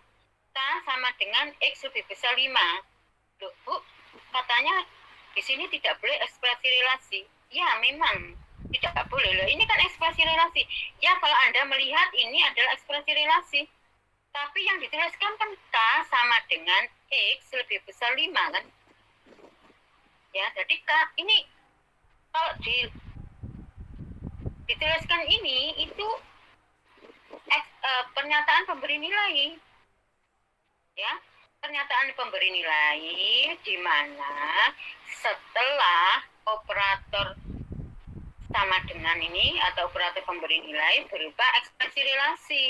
K sama dengan X lebih besar 5. Loh, Bu, katanya di sini tidak boleh ekspresi relasi. Ya, memang tidak boleh. Loh, ini kan ekspresi relasi. Ya, kalau Anda melihat ini adalah ekspresi relasi. Tapi yang dituliskan kan K sama dengan X lebih besar 5 kan? Ya, jadi K ini kalau dituliskan ini itu pernyataan pemberi nilai. Ya, pernyataan pemberi nilai di mana setelah operator sama dengan ini atau operator pemberi nilai berupa ekspresi relasi.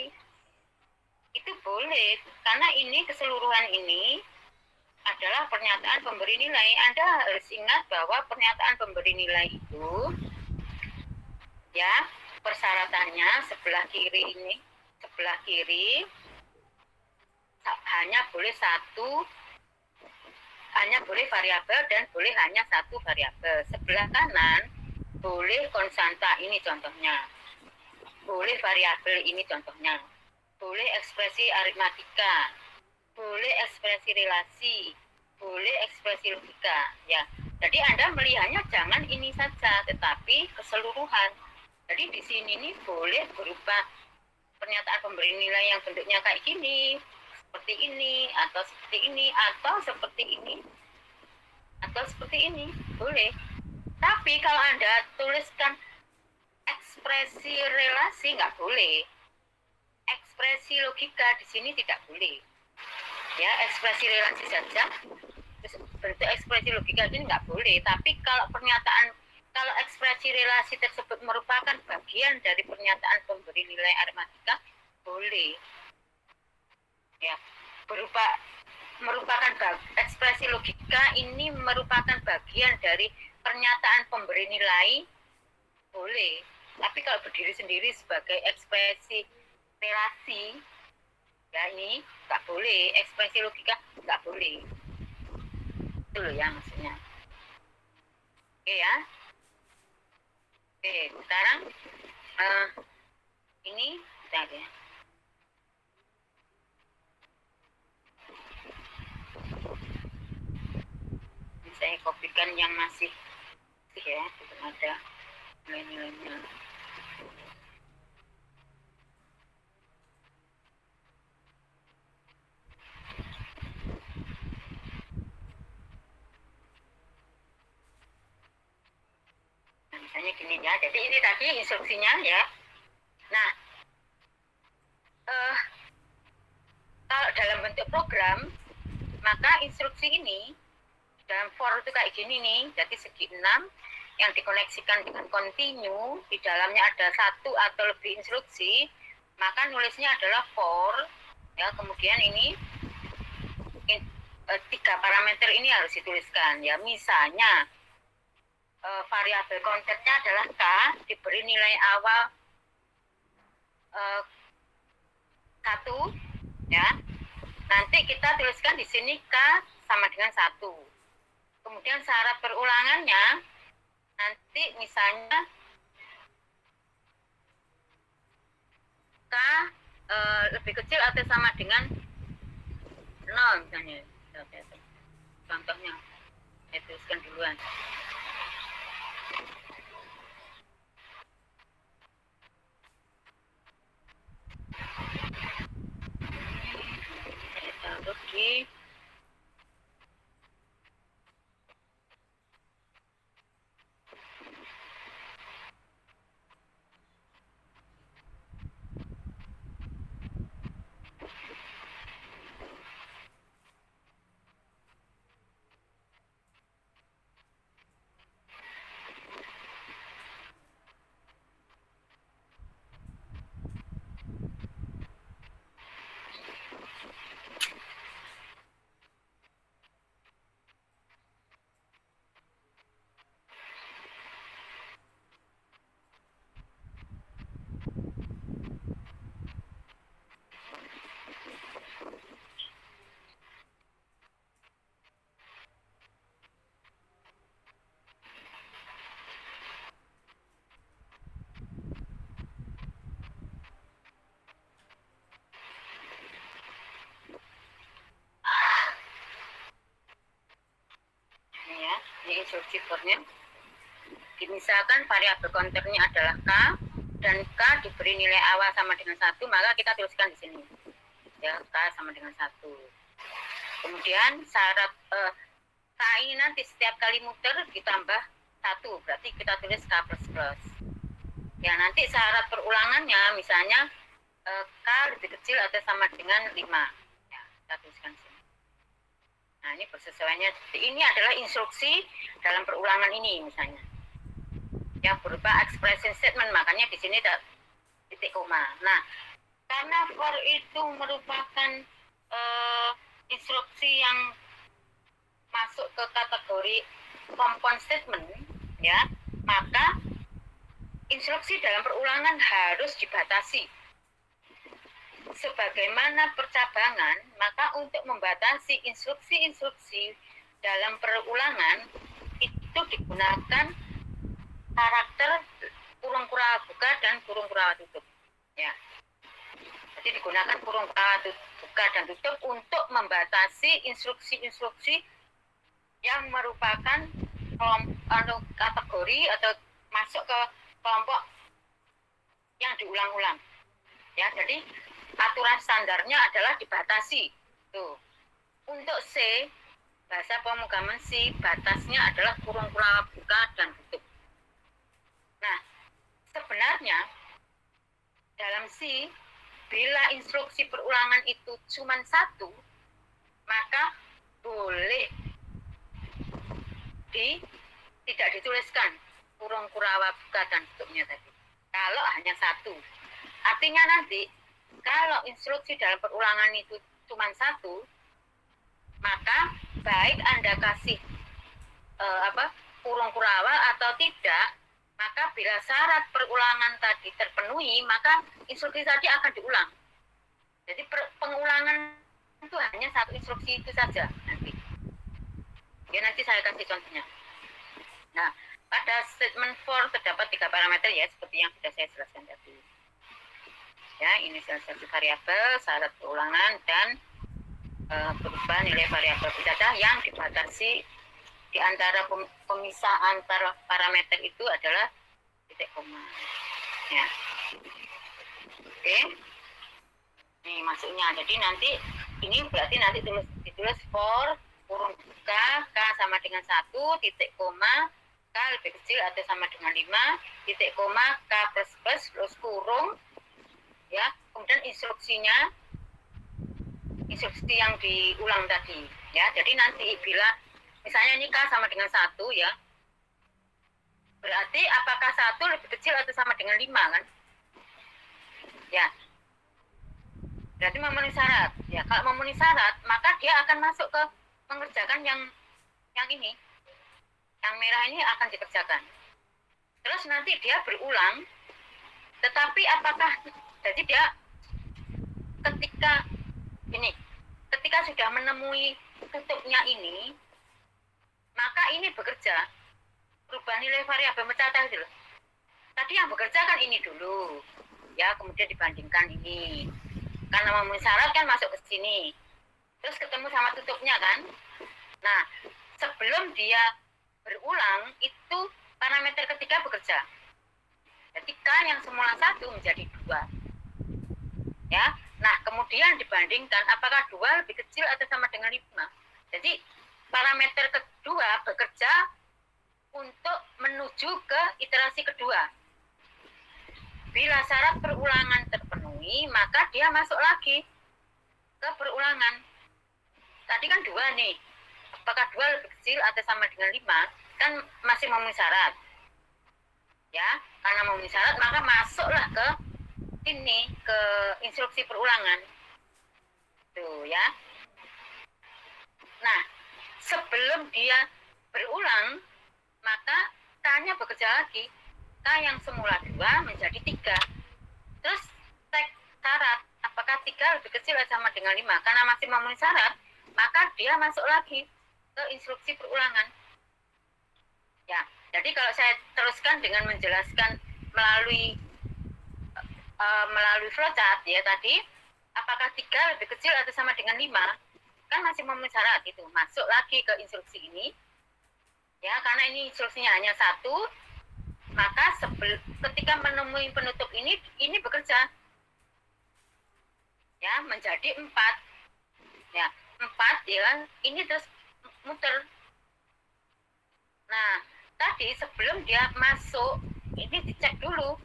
Itu boleh, karena ini keseluruhan ini adalah pernyataan pemberi nilai. Anda harus ingat bahwa pernyataan pemberi nilai itu ya persyaratannya sebelah kiri hanya boleh variabel dan boleh hanya satu variabel. Sebelah kanan boleh konstanta, ini contohnya. Boleh variabel, ini contohnya. Boleh ekspresi aritmatika, boleh ekspresi relasi, boleh ekspresi logika. Ya, jadi Anda melihatnya jangan ini saja, tetapi keseluruhan. Jadi di sini nih boleh berupa pernyataan pemberi nilai yang bentuknya kayak gini, seperti ini, atau seperti ini, atau seperti ini, atau seperti ini, boleh. Tapi kalau Anda tuliskan ekspresi relasi, nggak boleh. Ekspresi logika di sini tidak boleh. Ya, ekspresi relasi saja. Terus bentuk ekspresi logika ini nggak boleh. Tapi kalau ekspresi relasi tersebut merupakan bagian dari pernyataan pemberi nilai aritmatika, boleh. Ya, merupakan ekspresi logika ini merupakan bagian dari pernyataan pemberi nilai, boleh. Tapi kalau berdiri sendiri sebagai ekspresi relasi, ya ini nggak boleh. Ekspresi logika nggak boleh. Itu loh ya maksudnya. Oke ya. Oke, sekarang ini udah ya. Saya kopikan yang masih ya, belum ada nilai-nilainya. Misalnya gini ya, jadi ini tadi instruksinya ya. Nah, eh, kalau dalam bentuk program, maka instruksi ini dalam for itu kayak gini nih, jadi segi 6 yang dikoneksikan dengan continue, di dalamnya ada satu atau lebih instruksi, maka nulisnya adalah for, ya, kemudian ini tiga parameter ini harus dituliskan, ya, misalnya variabel kontennya adalah K, diberi nilai awal 1, ya, nanti kita tuliskan di sini K sama dengan 1. Kemudian syarat perulangannya nanti misalnya K lebih kecil atau sama dengan 0 misalnya. Contohnya, saya tuliskan duluan. Saya taruh di ini instruksi for-nya. Misalkan variabel kontennya adalah K dan K diberi nilai awal sama dengan 1, maka kita tuliskan di sini, ya, K sama dengan 1. Kemudian syarat K ini nanti setiap kali muter ditambah 1, berarti kita tulis K plus plus. Ya, nanti syarat perulangannya misalnya K lebih kecil atau sama dengan 5, ya, kita tuliskan di sini. Nah, ini persesuaiannya. Ini adalah instruksi dalam perulangan ini misalnya, yang berupa expression statement, makanya di sini ada titik koma. Nah, karena for itu merupakan instruksi yang masuk ke kategori compound statement, ya, maka instruksi dalam perulangan harus dibatasi. Sebagaimana percabangan, maka untuk membatasi instruksi-instruksi dalam perulangan itu digunakan karakter kurung kurawat buka dan kurung kurawat tutup, ya. Jadi digunakan kurung kurawat buka dan tutup untuk membatasi instruksi-instruksi yang merupakan kategori atau masuk ke kelompok yang diulang-ulang, ya. Jadi aturan standarnya adalah dibatasi. Tuh. Untuk C, bahasa pemrograman C, batasnya adalah kurung kurawat buka dan tutup. Nah, sebenarnya dalam C, bila instruksi perulangan itu cuma 1, maka boleh tidak dituliskan kurung kurawat buka dan tutupnya tadi. Kalau hanya 1, artinya nanti kalau instruksi dalam perulangan itu cuma 1, maka baik Anda kasih kurung kurawat atau tidak, maka bila syarat perulangan tadi terpenuhi, maka instruksi tadi akan diulang. Jadi pengulangan itu hanya 1 instruksi itu saja nanti. Ya, nanti saya kasih contohnya. Nah, pada statement for terdapat 3 parameter, ya, seperti yang sudah saya jelaskan tadi. Ya, inisialisasi variabel, syarat perulangan, dan berupa nilai variabel pencadah yang dibatasi di antara pemisahan parameter itu adalah titik koma. Ya. Oke. Ini masuknya. Jadi nanti ini berarti nanti ditulis for kurung buka K sama dengan 1, titik koma K lebih kecil atau sama dengan 5, titik koma K plus plus kurung, ya, kemudian instruksi yang diulang tadi, ya. Jadi nanti bila misalnya ini K sama dengan 1, ya, berarti apakah 1 lebih kecil atau sama dengan 5, kan? Ya, berarti memenuhi syarat. Ya, kalau memenuhi syarat, maka dia akan masuk ke mengerjakan yang ini. Yang merah ini akan dikerjakan. Terus nanti dia berulang, tetapi apakah, jadi dia ketika sudah menemui tutupnya ini, maka ini bekerja, berubah nilai variabel mencatat itu loh. Tadi yang bekerja kan ini dulu, ya, kemudian dibandingkan ini. Karena memenuhi syarat kan masuk ke sini. Terus ketemu sama tutupnya kan. Nah, sebelum dia berulang, itu parameter ketiga bekerja. Jadi K yang semula 1 menjadi 2. Ya. Nah, kemudian dibandingkan apakah 2 lebih kecil atau sama dengan 5. Jadi parameter kedua bekerja untuk menuju ke iterasi kedua. Bila syarat perulangan terpenuhi, maka dia masuk lagi ke perulangan. Tadi kan 2 nih. Apakah 2 lebih kecil atau sama dengan 5? Kan masih memenuhi syarat. Ya, karena memenuhi syarat, maka masuklah ke ini, ke instruksi perulangan. Tuh, ya. Nah, sebelum dia berulang, maka K-nya bekerja lagi. K yang semula 2 menjadi 3. Terus cek syarat, apakah 3 lebih kecil atau sama dengan 5? Karena masih memenuhi syarat, maka dia masuk lagi ke instruksi perulangan. Ya, jadi kalau saya teruskan dengan menjelaskan melalui flowchart, ya, tadi, apakah 3 lebih kecil atau sama dengan 5? Kan masih memenuhi syarat itu. Masuk lagi ke instruksi ini. Ya, karena ini instruksinya hanya 1, maka ketika menemui penutup ini bekerja. Ya, menjadi 4. Ya, 4, ya, ini terus muter. Nah, tadi sebelum dia masuk, ini dicek dulu.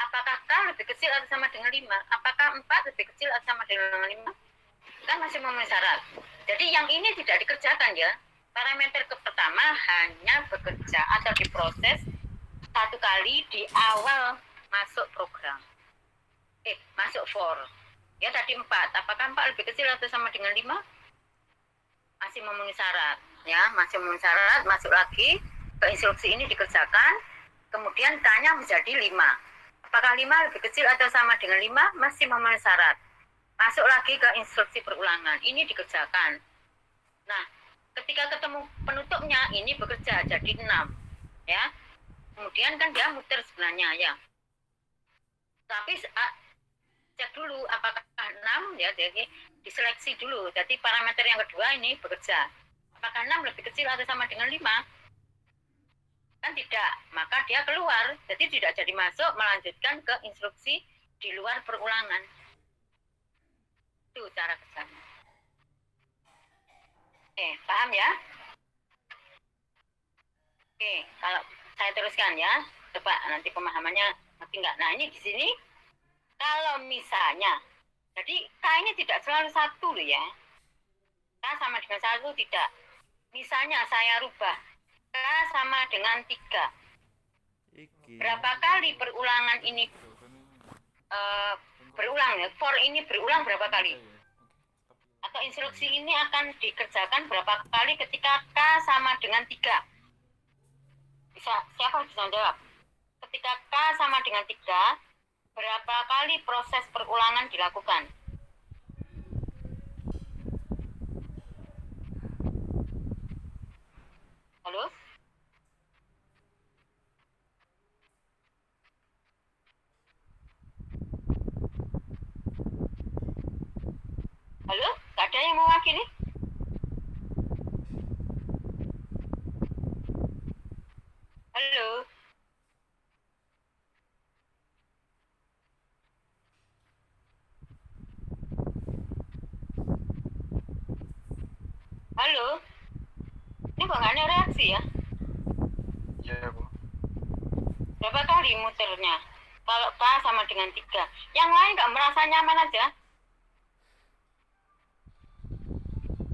Apakah K lebih kecil atau sama dengan 5? Apakah 4 lebih kecil atau sama dengan 5? Kan masih memenuhi syarat. Jadi yang ini tidak dikerjakan, ya. Parameter pertama hanya bekerja atau diproses 1 kali di awal masuk program. Masuk for. Ya, tadi 4. Apakah 4 lebih kecil atau sama dengan 5? Masih memenuhi syarat. Ya, masih memenuhi syarat, masuk lagi ke instruksi ini dikerjakan. Kemudian K-nya menjadi 5. Apakah 5 lebih kecil atau sama dengan 5? Masih memenuhi syarat. Masuk lagi ke instruksi perulangan. Ini dikerjakan. Nah, ketika ketemu penutupnya, ini bekerja jadi 6. Ya. Kemudian kan dia muter sebenarnya, ya. Tapi cek dulu apakah 6, ya, jadi diseleksi dulu. Jadi parameter yang kedua ini bekerja. Apakah 6 lebih kecil atau sama dengan 5? Kan tidak, maka dia keluar. Jadi tidak jadi masuk, melanjutkan ke instruksi di luar perulangan. Itu cara kerjanya. Paham ya? Kalau saya teruskan, ya. Coba nanti pemahamannya ngerti nggak? Nah, ini di sini kalau misalnya, jadi K ini tidak selalu 1 loh, ya. K sama dengan 1 tidak. Misalnya saya rubah K sama dengan 3. Berapa kali perulangan ini berulang, ya? For ini berulang berapa kali? Atau instruksi ini akan dikerjakan berapa kali ketika K sama dengan 3? Siapa bisa menjawab? Ketika K sama dengan 3, berapa kali proses perulangan dilakukan? Halo? Halo? Gak ada yang mewakili? Halo? Halo? Ini kok nggak ada reaksi, ya? Iya, Bu. Berapa kali muternya? K Kalau K sama dengan 3. Yang lain nggak merasa nyaman aja.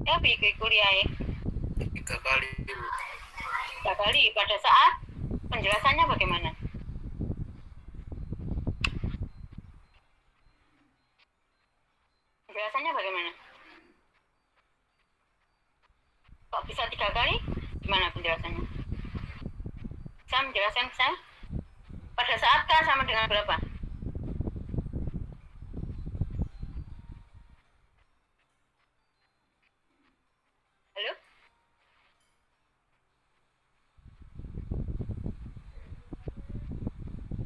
Ya, pikir kuliah ya. 3 kali, Bu. 3 kali. Pada saat penjelasannya bagaimana? Penjelasannya bagaimana? Kok bisa 3 kali? Gimana penjelasannya? Bisa menjelaskan saya? Pada saat K sama dengan berapa? Halo?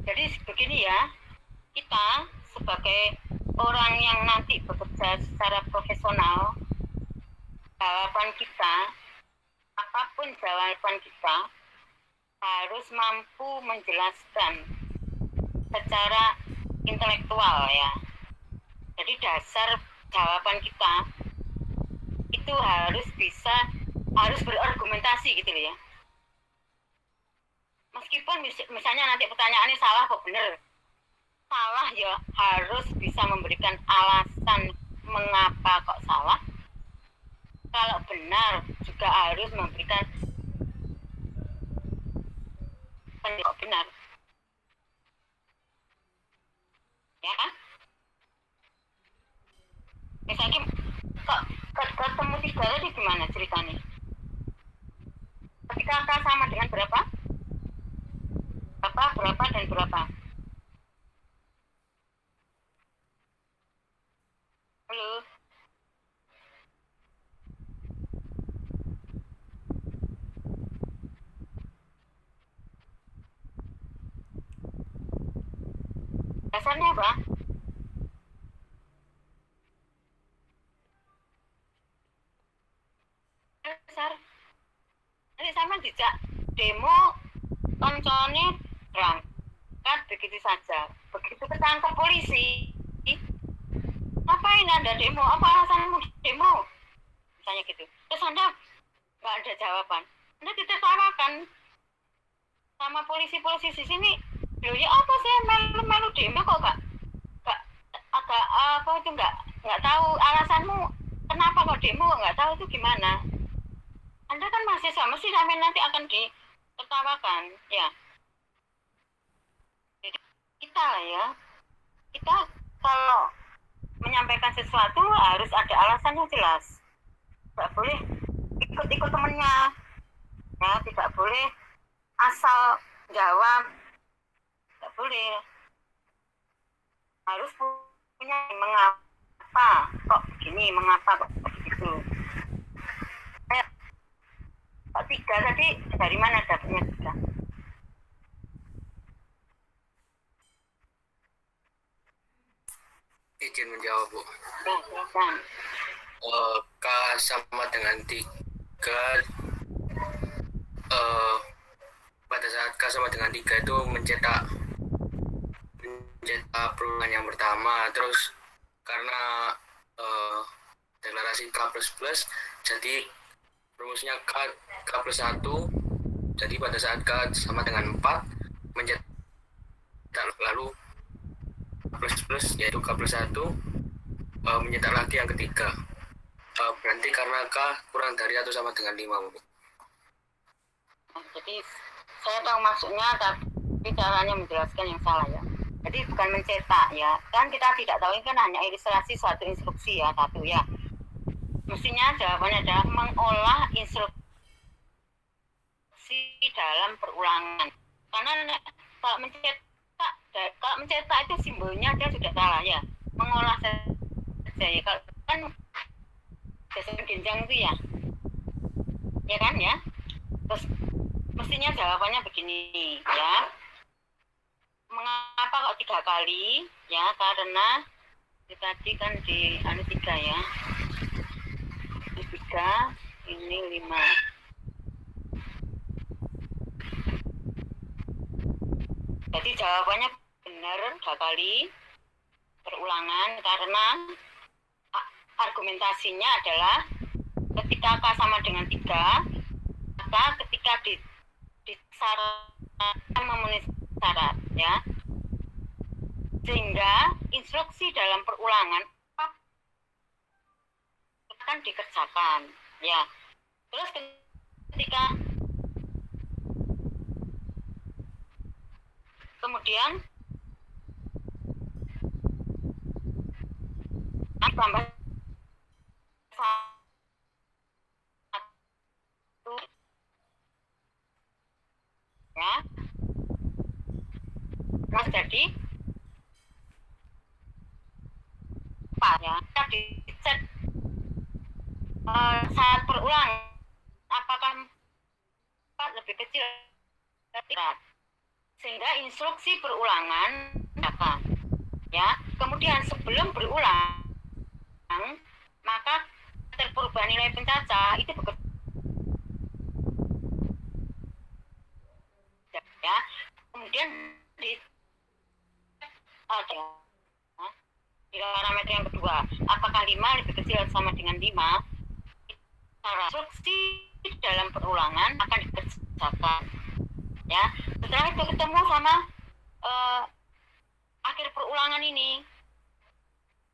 Jadi begini ya, kita sebagai orang yang nanti bekerja secara profesional, jawaban kita, apapun jawaban kita, harus mampu menjelaskan secara intelektual ya. Jadi dasar jawaban kita itu harus berargumentasi gitu loh ya. Meskipun misalnya nanti pertanyaannya salah kok bener, salah ya harus bisa memberikan alasan mengapa kok salah. Kalau benar juga harus memberikan kok benar. Ya kan? Misalnya kok ketemu 3 tadi gimana ceritanya? Ketika K sama dengan berapa? Berapa dan berapa? Halo? Dasarnya apa? Dasar. Nanti sama dijak demo koncone berangkat begitu saja. Begitu ketangkap polisi, ngapain Anda demo? Apa alasanmu demo? Misalnya gitu. Terus Anda nggak ada jawaban. Anda ditertawakan sama polisi-polisi di sini. Loh ya apa sih melu demo kok gak agak apa itu nggak tahu alasanmu kenapa kok demo nggak tahu itu gimana. Anda kan mahasiswa mesti sampai nanti akan ditertawakan ya. Jadi kita lah ya, kita kalau menyampaikan sesuatu harus ada alasannya jelas. Tidak boleh ikut-ikut temennya ya, tidak boleh asal jawab, tidak boleh, harus punya mengapa kok begini, mengapa kok begitu. Kok 3 tadi dari mana dapatnya 3? Izin menjawab, Bu. Silakan. K sama dengan 3. Pada saat K sama dengan 3 itu mencetak perubahan yang pertama. Terus karena deklarasi K++, jadi rumusnya K plus 1. Jadi pada saat K sama dengan 4 mencetak lalu plus yaitu K plus 1 mencetak lagi yang ketiga. Berarti karena K kurang dari atau sama dengan 5, Bu. Jadi saya tahu maksudnya, tapi caranya menjelaskan yang salah ya. Jadi bukan mencetak ya, kan kita tidak tahu, ini kan hanya ilustrasi suatu instruksi ya, satu ya. Mestinya jawabannya adalah mengolah instruksi dalam perulangan. Karena kalau mencetak itu simbolnya dia sudah salah ya, mengolah saja ya. Kalau kan dasar genjang itu ya kan ya. Terus mestinya jawabannya begini ya, mengapa kok 3 kali ya, karena tadi kan di 3 ya, di 3 ini 5. Jadi jawabannya benar 2 kali perulangan karena argumentasinya adalah ketika K sama dengan 3, maka ketika disyaratkan memenuhi syarat ya, Sehingga instruksi dalam perulangan akan dikerjakan. Ya. Terus ketika kemudian tambah satu ya, terus jadi empat ya, kita dicek saat berulang apakah 4 lebih kecil sehingga instruksi perulangan akan ya. Kemudian sebelum berulang maka perubahan nilai pencacah itu bekerja ya. Kemudian di parameter yang kedua, apakah 5 lebih kecil atau sama dengan 5? Instruksi dalam perulangan akan dikerjakan ya. Setelah itu ketemu sama akhir perulangan ini,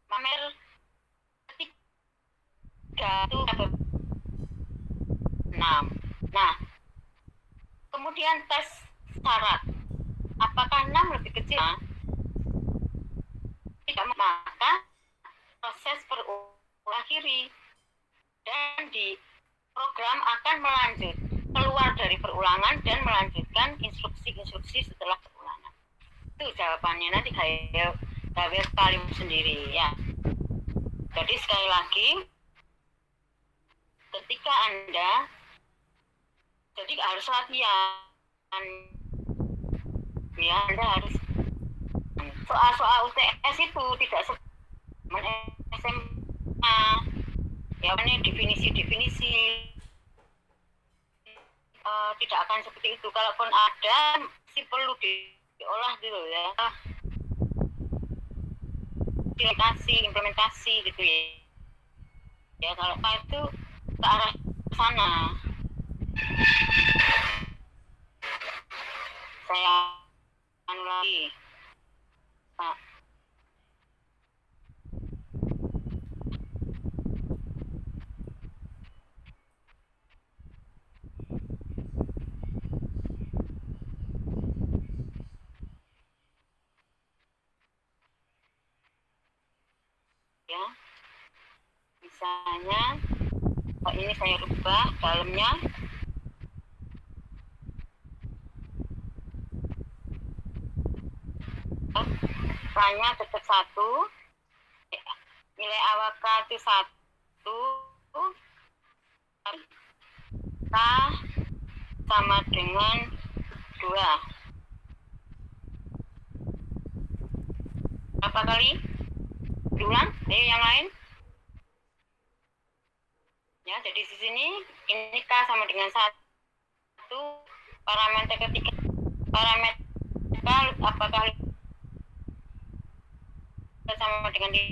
pamer ketiga itu 6. Nah, kemudian tes syarat, apakah 6 lebih kecil? Tidak, maka proses perulangan akhiri dan di program akan melanjut keluar dari perulangan dan melanjutkan instruksi-instruksi setelah perulangan. Itu jawabannya, nanti gawe kalimat sendiri ya. Jadi sekali lagi, ketika Anda jadi harus latihan ya, Anda harus soal-soal UTS itu tidak seperti SMA ya, ini definisi-definisi tidak akan seperti itu. Kalaupun ada sih perlu diolah gitu ya, implementasi gitu ya. Ya kalau itu ke arah sana. Saya lagi Pak. Ya, misalnya ini saya rubah dalamnya. K-nya tetap 1, nilai awal K itu 1, K sama dengan 2. Berapa kali? Diulang, yang lain. Ya, jadi di sini ini K sama dengan 1, parameter ketiga, parameter K apakah sama dengan 2.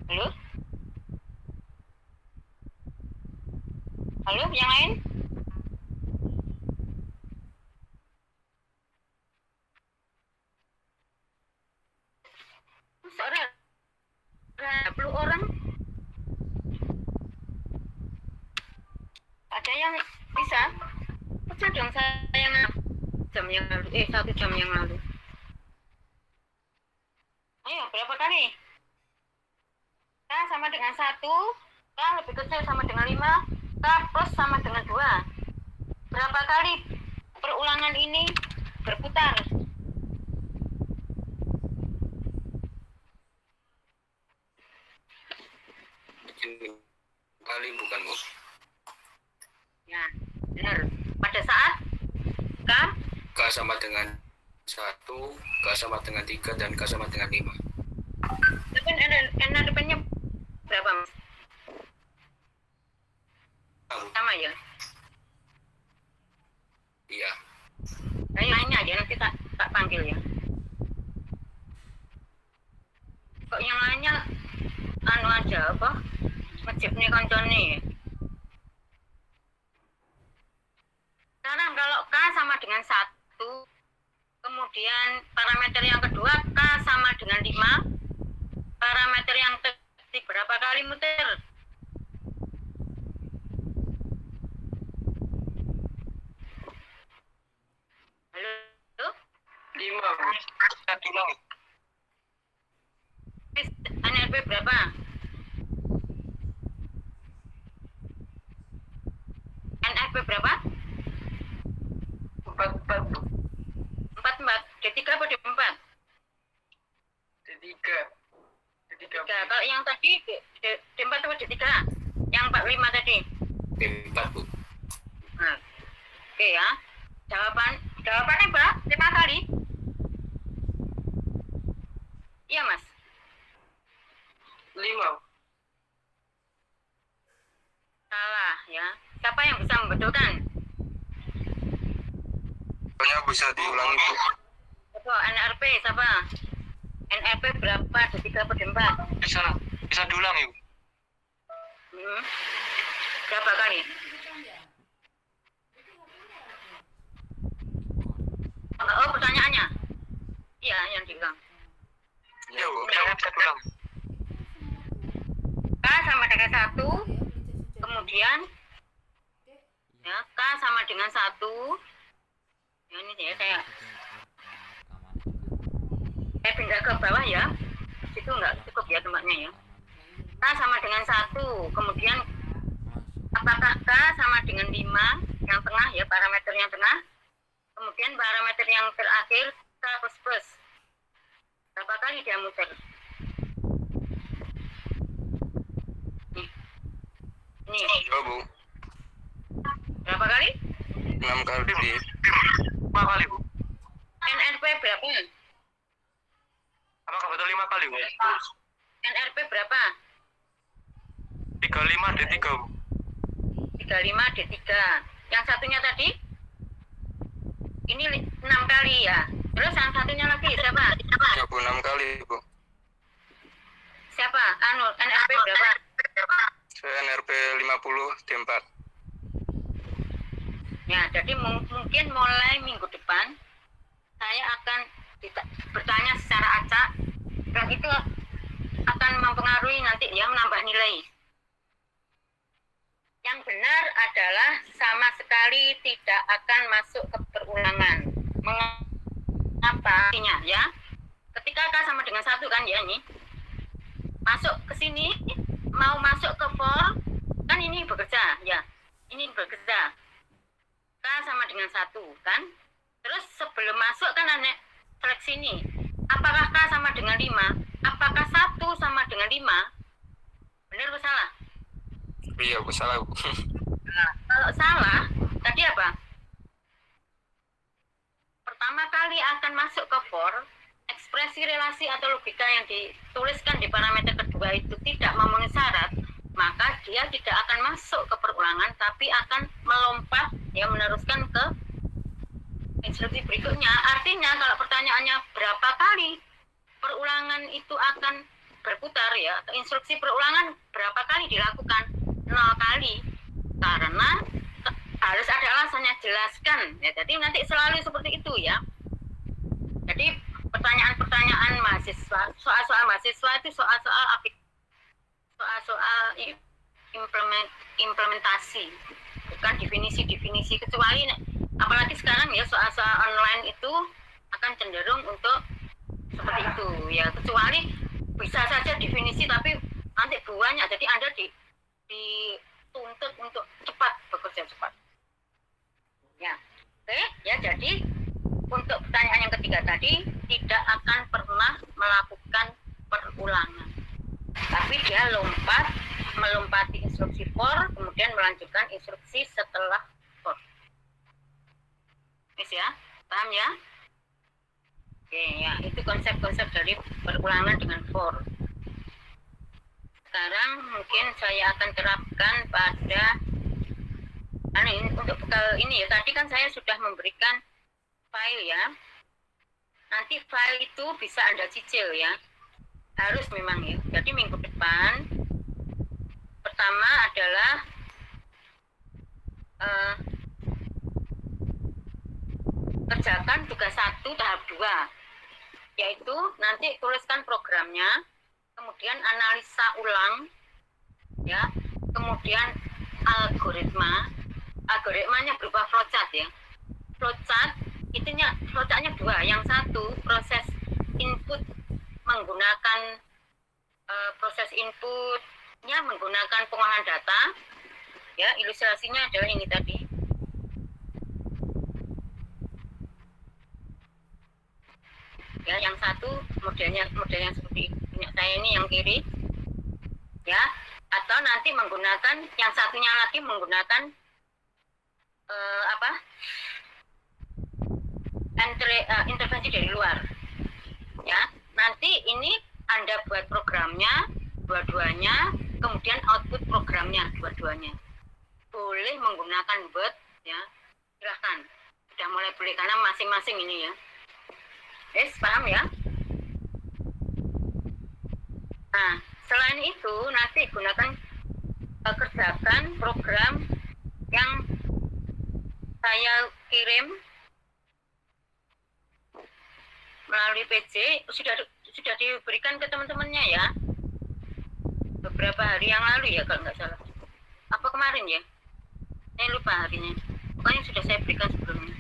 Halo? Halo, yang lain? Seorang 20 orang. Ada yang bisa? Pecah dong saya yang 1 jam yang lalu. Ayo, berapa kali? K sama dengan 1, K lebih kecil sama dengan 5, K plus sama dengan 2. Berapa kali perulangan ini berputar? Kali bukan, Bu? Ya, benar. Pada saat K sama dengan 1, K sama dengan 3, dan K sama dengan 5. Tapi NRP-nya berapa, Mas? Sama ya? Iya. Ayo nanya aja, nanti tak panggil ya. Kok yang koncone. Sekarang kalau K sama dengan 1, kemudian parameter yang kedua K sama dengan 5, parameter yang ketiga berapa kali muter? Halo? 5, satu ulang. NRP berapa? NRP berapa? 4, Bu. 4. D3 apa D4? D3. D3. Kalau yang tadi D4 atau D3? Yang 45 tadi? D4, Bu. Nah, oke ya. Jawabannya berapa? 5 kali? Iya, Mas. 5. Salah ya. Siapa yang bisa membetulkan? Pokoknya bisa diulangi, Bu. Siapa? NRP siapa? NRP berapa? D3 atau D4? Bisa diulangi, Bu. Berapa kali? Oh, pertanyaannya? Iya, yang diulang. Ya, Bu. Bisa diulang. K sama dengan 1, kemudian ya, K sama dengan 1. Ya, ini ya, saya pindah ke bawah ya. Situ nggak cukup ya tempatnya ya. K sama dengan 1, kemudian apakah K sama dengan 5 yang tengah ya, parameter yang tengah, kemudian parameter yang terakhir K plus. Berapa kali dia muter? Ini Ya, Bu. berapa kali? 6 kali. 5 kali, Bu. NRP berapa? Apakah betul 5 kali, Bu? NRP berapa? 35 D3, Bu. 35 D3. Yang satunya tadi? Ini 6 kali ya. Terus yang satunya lagi siapa? Ya, Bu, 6 kali, Bu. Siapa? NRP berapa? Saya NRP 50 D4. Ya, jadi mungkin mulai minggu depan saya akan bertanya secara acak, dan itu akan mempengaruhi nanti ya, menambah nilai. Yang benar adalah sama sekali tidak akan masuk ke perulangan. Mengapa? Ya, ketika K sama dengan 1 kan ya, ini masuk ke sini, mau masuk ke for, kan ini bekerja ya, ini bekerja. K sama dengan 1 kan, terus sebelum masuk kan ada seleksi ini, apakah K sama dengan 5, apakah 1 sama dengan 5, benar atau salah? Iya, Bu, salah, Bu. Nah, kalau salah tadi apa, pertama kali akan masuk ke for, ekspresi relasi atau logika yang dituliskan di parameter kedua itu tidak memenuhi syarat, maka dia tidak akan masuk ke perulangan, tapi akan melompat ya, meneruskan ke instruksi berikutnya. Artinya kalau pertanyaannya berapa kali perulangan itu akan berputar ya, instruksi perulangan berapa kali dilakukan? 0 kali, karena harus ada alasannya, jelaskan ya. Jadi nanti selalu seperti itu ya. Jadi pertanyaan-pertanyaan mahasiswa, soal-soal mahasiswa itu soal-soal implementasi, bukan definisi, kecuali apalagi sekarang ya, soal-soal online itu akan cenderung untuk seperti itu ya, kecuali bisa saja definisi tapi nanti buahnya, jadi Anda dituntut untuk bekerja cepat ya. Oke ya, jadi untuk pertanyaan yang ketiga tadi, tidak akan pernah melakukan perulangan, tapi dia melompati instruksi for, kemudian melanjutkan instruksi setelah for. Yes ya, paham ya? Oke ya, itu konsep-konsep dari perulangan dengan for. Sekarang mungkin saya akan terapkan pada untuk bekal ini ya. Tadi kan saya sudah memberikan file ya. Nanti file itu bisa Anda cicil ya. Harus memang ya. Jadi minggu depan pertama adalah kerjakan tugas 1 tahap 2, yaitu nanti tuliskan programnya, kemudian analisa ulang, ya, kemudian algoritmanya berupa flowchart ya. Flowchart flowchartnya 2, yang satu proses input menggunakan proses inputnya menggunakan pengolahan data, ya, ilustrasinya adalah ini tadi. Ya, yang satu modelnya seperti punya saya ini yang kiri, ya, atau nanti menggunakan yang satunya lagi menggunakan intervensi dari luar, ya. Nanti ini Anda buat programnya dua-duanya, kemudian output programnya dua-duanya. Boleh menggunakan Word, ya, silahkan. Sudah mulai boleh karena masing-masing ini ya. Paham ya? Nah, selain itu nanti gunakan kerjakan program yang saya kirim melalui PJ, sudah diberikan ke teman-temannya ya, beberapa hari yang lalu ya kalau nggak salah. Apa kemarin ya? Saya lupa harinya. Pokoknya sudah saya berikan sebelumnya.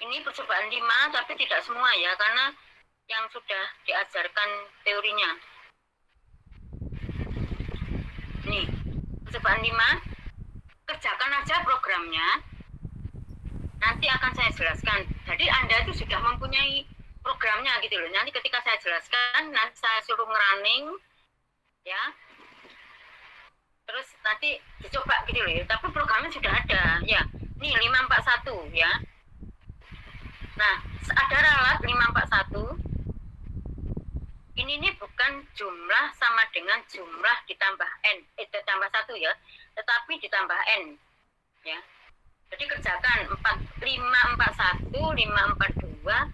Ini percobaan 5, tapi tidak semua ya, karena yang sudah diajarkan teorinya. Nih, percobaan 5, kerjakan aja programnya, nanti akan saya jelaskan. Jadi Anda itu sudah mempunyai programnya gitu loh. Nanti ketika saya jelaskan, nanti saya suruh ngerunning, ya. Terus nanti dicoba gitu loh. Tapi programnya sudah ada, ya. Nih 541 ya. Nah, ada ralat 541. Ini bukan jumlah sama dengan jumlah ditambah N, ditambah 1 ya, tetapi ditambah N, ya. Jadi kerjakan 541, 542,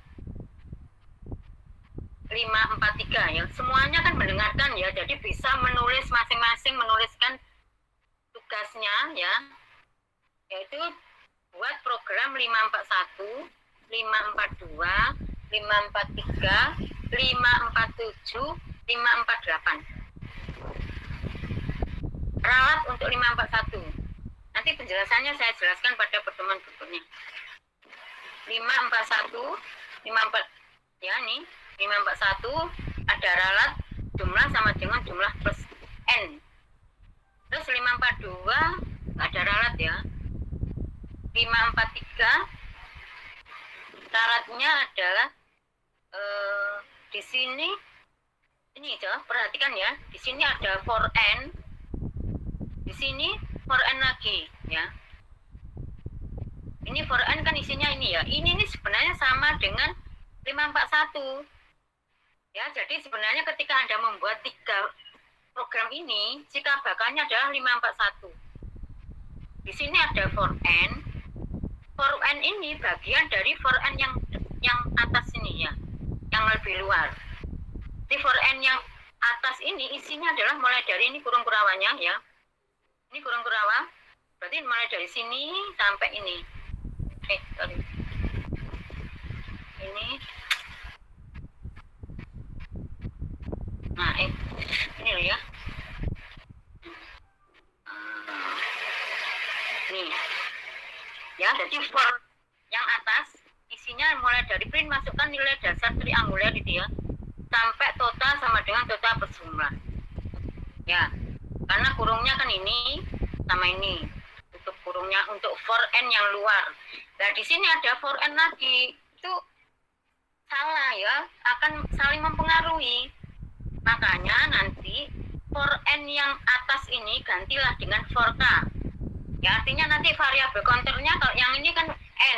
543 ya. Semuanya kan mendengarkan ya, jadi bisa menulis masing-masing, menuliskan tugasnya ya. Yaitu buat program 541, 542, 543, 547, 548. Ralat untuk 541. Nanti penjelasannya saya jelaskan pada pertemuan berikutnya. 541, 54 ya, nih 541 ada ralat jumlah sama dengan jumlah plus N. Terus 542 ada ralat ya. 543 syaratnya adalah di sini ini coba perhatikan ya, di sini ada for N, di sini for N lagi ya. Ini for N kan isinya ini ya. Ini sebenarnya sama dengan 541 ya. Jadi sebenarnya ketika Anda membuat 3 program ini, jika bakalnya adalah 541. Di sini ada for N. For N ini bagian dari for N yang atas ini ya, yang lebih luar. Di for N yang atas ini isinya adalah mulai dari ini kurung kurawanya ya. Ini kurung kurawa, berarti mulai dari sini sampai ini. Sorry. Ini. Nah, ini loh ya. Nih. Ya, jadi for yang atas isinya mulai dari print masukkan nilai dasar triangular gitu ya, sampai total sama dengan total berjumlah. Ya, karena kurungnya kan ini sama ini. Untuk kurungnya untuk for N yang luar. Nah, di sini ada for N lagi. Itu salah ya, akan saling mempengaruhi. Makanya nanti for N yang atas ini gantilah dengan for K. Ya, artinya nanti variabel counternya kalau yang ini kan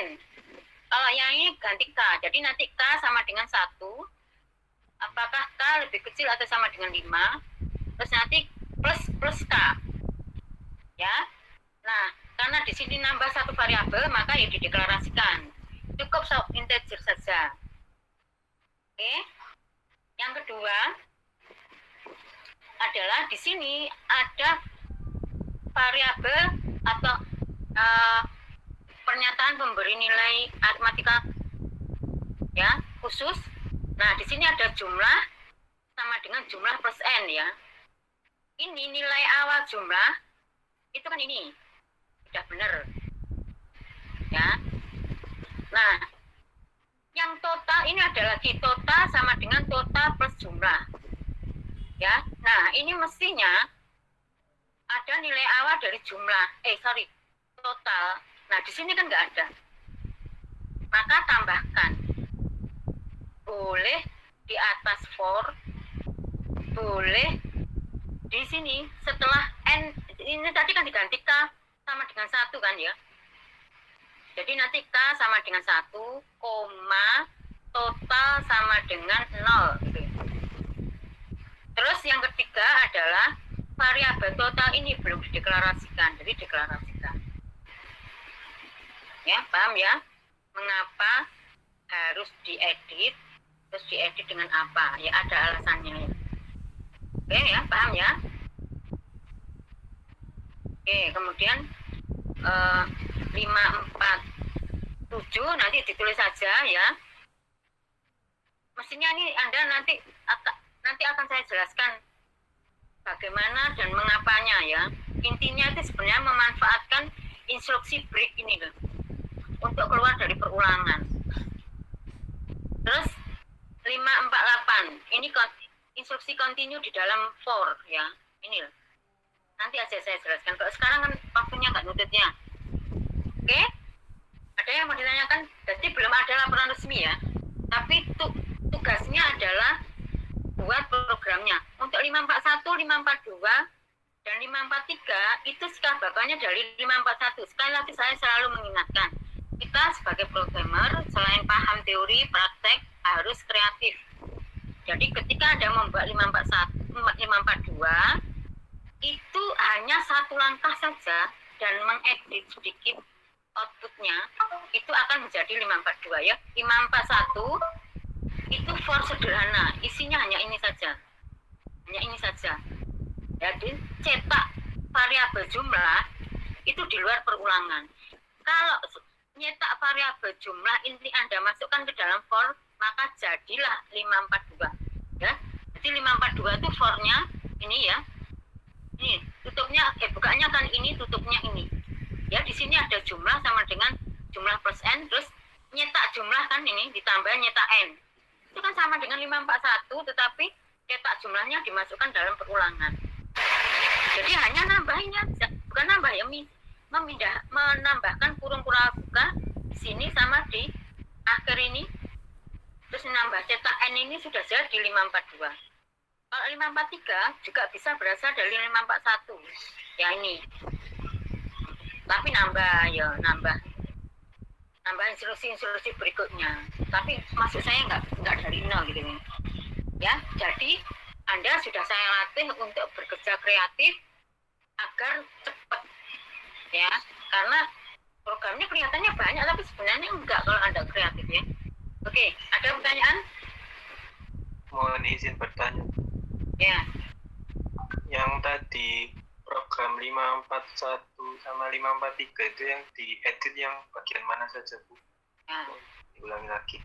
N. Kalau yang ini ganti K. Jadi nanti K sama dengan 1. Apakah K lebih kecil atau sama dengan 5? Terus nanti plus K. Ya. Nah, karena di sini nambah 1 variabel, maka ya dideklarasikan. Cukup integer saja. Oke. Yang kedua, adalah di sini ada variabel atau pernyataan pemberi nilai aritmatika ya khusus. Nah, di sini ada jumlah sama dengan jumlah plus n ya. Ini nilai awal jumlah itu kan ini sudah benar ya. Nah, yang total ini ada lagi total sama dengan total plus jumlah ya. Nah, ini mestinya ada nilai awal dari jumlah total. Nah, di sini kan nggak ada, maka tambahkan, boleh di atas for, boleh di sini setelah n, ini tadi kan diganti k sama dengan 1 kan ya. Jadi nanti k sama dengan 1, koma, total sama dengan 0 gitu. Terus yang ketiga adalah variabel total ini belum dideklarasikan, jadi deklarasikan. Ya, paham ya? Mengapa harus diedit? Terus diedit dengan apa? Ya ada alasannya. Oke ya, paham ya? Oke, kemudian 5, 4, 7 nanti ditulis saja ya. Mestinya ini Anda nanti akan saya jelaskan bagaimana dan mengapanya ya. Intinya itu sebenarnya memanfaatkan instruksi break ini loh, untuk keluar dari perulangan. Terus 5, 4, 8 ini instruksi continue di dalam for ya. Ini loh. Nanti aja saya jelaskan. Kalau sekarang kan waktunya nggak nututnya. Oke? Ada yang mau ditanyakan? Jadi belum ada laporan resmi ya. Tapi tugasnya adalah buat programnya. Untuk 541, 542, dan 543 itu skala bapaknya dari 541. Sekali lagi saya selalu mengingatkan, kita sebagai programmer selain paham teori, praktek harus kreatif. Jadi ketika Anda membuat 541, 542 itu hanya satu langkah saja dan mengedit sedikit outputnya, itu akan menjadi 542 ya. 541 itu for sederhana, isinya hanya ini saja, jadi cetak variabel jumlah itu di luar perulangan. Kalau nyetak variabel jumlah ini Anda masukkan ke dalam for, maka jadilah 542 ya. Jadi 542 itu for-nya ini ya, ini tutupnya bukanya kan ini, tutupnya ini ya. Di sini ada jumlah sama dengan jumlah plus n, terus nyetak jumlah kan ini ditambah nyetak n, itu kan sama dengan 541, tetapi cetak jumlahnya dimasukkan dalam perulangan. Jadi hanya nambahnya, bukan nambah ya, menambahkan kurung buka di sini sama di akhir ini, terus nambah cetak n ini sudah jadi 542. Kalau 543 juga bisa berasal dari 541 ya ini, tapi nambah instruksi berikutnya, tapi maksud saya nggak dari nol gitu ya. Jadi Anda sudah saya latih untuk bekerja kreatif agar cepat ya, karena programnya kelihatannya banyak tapi sebenarnya enggak kalau Anda kreatif ya. Oke, ada pertanyaan? Mohon izin bertanya. Ya. Yang tadi program 541 sama 543 itu yang diedit yang bagian mana saja, Bu? Ya. Diulangi lagi.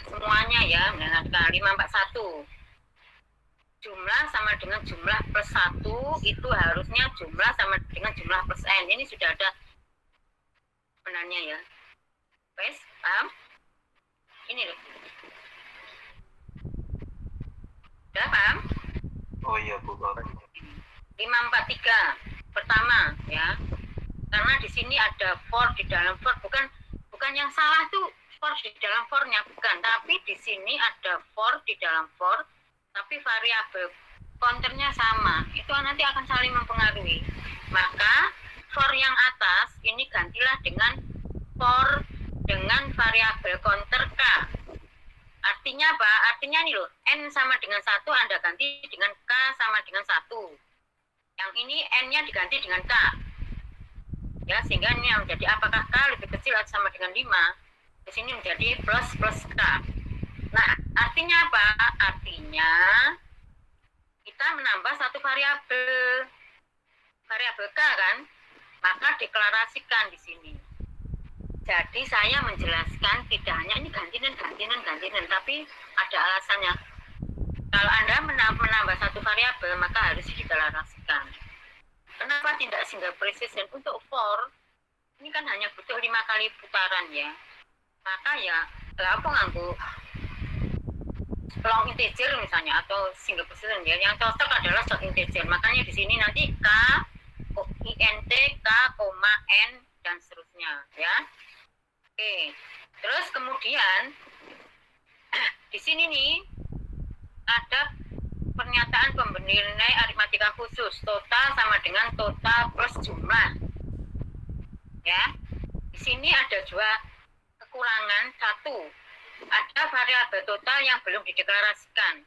Semuanya ya, mendengarkan 541. Jumlah sama dengan jumlah plus 1 itu harusnya jumlah sama dengan jumlah plus n. Ini sudah ada sebenarnya ya. Wes, paham? Ini loh. Sudah paham? Oh iya, Bu, paham. 543 pertama ya, karena di sini ada for di dalam for, bukan yang salah tuh for di dalam for-nya, bukan, tapi di sini ada for di dalam for, tapi variabel counternya sama, itu nanti akan saling mempengaruhi. Maka for yang atas ini gantilah dengan for dengan variabel counter k. Artinya apa? Artinya nih loh, n sama dengan 1 Anda ganti dengan k sama dengan 1. Yang ini n-nya diganti dengan k. Ya, sehingga ini menjadi apakah k lebih kecil atau sama dengan 5? Di sini menjadi plus k. Nah, artinya apa? Artinya itu kita menambah satu variabel K kan, maka deklarasikan di sini. Jadi saya menjelaskan tidak hanya ini gantian, tapi ada alasannya. Kalau Anda menambah satu variabel, maka harus dideklarasikan. Kenapa tidak single precision? Untuk for, ini kan hanya butuh 5 kali putaran ya. Maka ya, apa nganggu long integer misalnya, atau single precision ya. Yang cocok adalah short integer. Makanya di sini nanti K, int, K, N, dan seterusnya ya. Oke, terus kemudian di sini nih ada pernyataan pemberi nilai aritmatika khusus. Total sama dengan total plus jumlah. Ya, di sini ada dua kekurangan. Satu, ada variabel total yang belum dideklarasikan.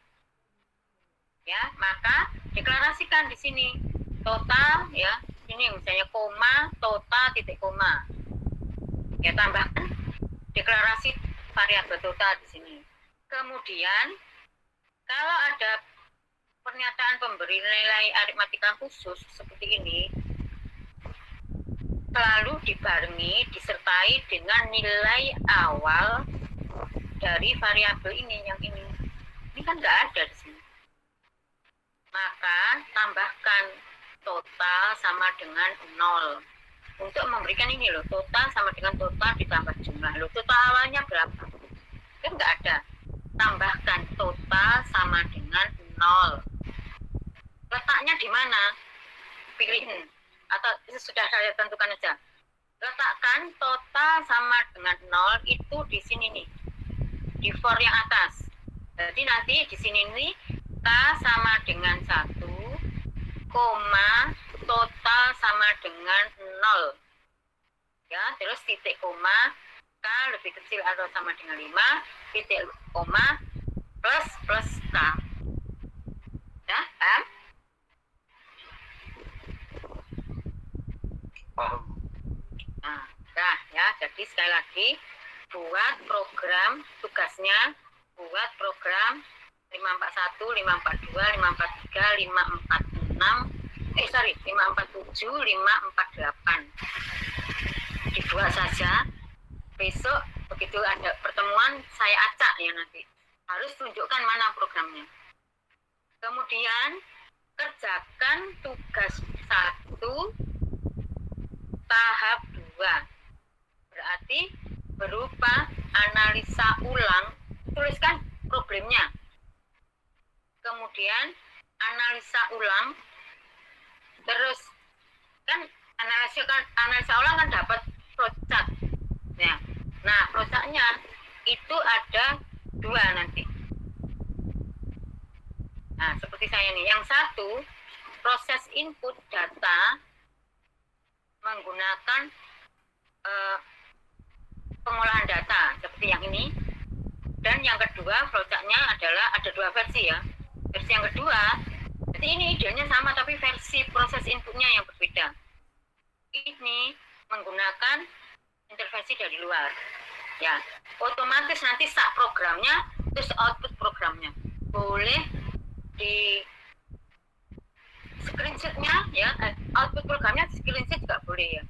Ya, maka deklarasikan di sini total ya. Ini misalnya koma, total, titik koma. Ya, tambahkan deklarasi variabel total di sini. Kemudian kalau ada pernyataan pemberi nilai aritmatika khusus seperti ini, selalu dibarengi disertai dengan nilai awal dari variabel ini yang ini. Ini kan nggak ada di sini. Maka tambahkan total sama dengan 0. Untuk memberikan ini loh, total sama dengan total ditambah jumlah. Loh, total awalnya berapa? Kan nggak ada. Tambahkan total sama dengan 0. Letaknya di mana? Pilih. Atau sudah saya tentukan aja. Letakkan total sama dengan 0 itu di sini nih. Di for yang atas. Jadi nanti di sini nih K sama dengan 1, koma, total sama dengan 0. Ya, terus titik koma, K lebih kecil atau sama dengan 5, titik koma, plus K. Ya, paham? Paham. Nah, ya, jadi sekali lagi, buat program tugasnya, buat program 541, 542, 543, 546, 547, 548. Dibuat saja. Besok begitu ada pertemuan saya acak ya nanti. Harus tunjukkan mana programnya. Kemudian kerjakan tugas 1 tahap 2. Berarti berupa analisa ulang, tuliskan problemnya. Kemudian analisa ulang, terus kan analisa ulang kan dapat flowchart ya. Nah, flowchartnya itu ada 2 nanti. Nah, seperti saya nih, yang satu proses input data menggunakan pengolahan data seperti yang ini, dan yang kedua flowchartnya adalah ada 2 versi ya. Versi yang kedua, jadi ini idenya sama tapi versi proses inputnya yang berbeda. Ini menggunakan intervensi dari luar. Ya, otomatis nanti sak programnya terus output programnya. Boleh di screenshotnya ya, output programnya di screenshot juga boleh ya.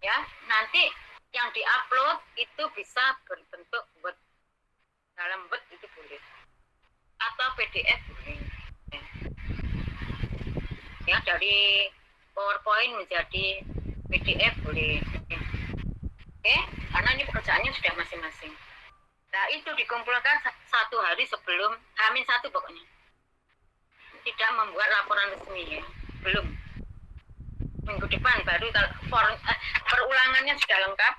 Ya, nanti yang diupload itu bisa berbentuk Word. Dalam Word itu boleh. Atau PDF boleh. Ya, dari PowerPoint menjadi PDF boleh. Oke, karena ini pekerjaannya sudah masing-masing. Nah, itu dikumpulkan 1 hari sebelum H-1 pokoknya. Tidak membuat laporan resmi ya, belum. Minggu depan baru kalau perulangannya sudah lengkap.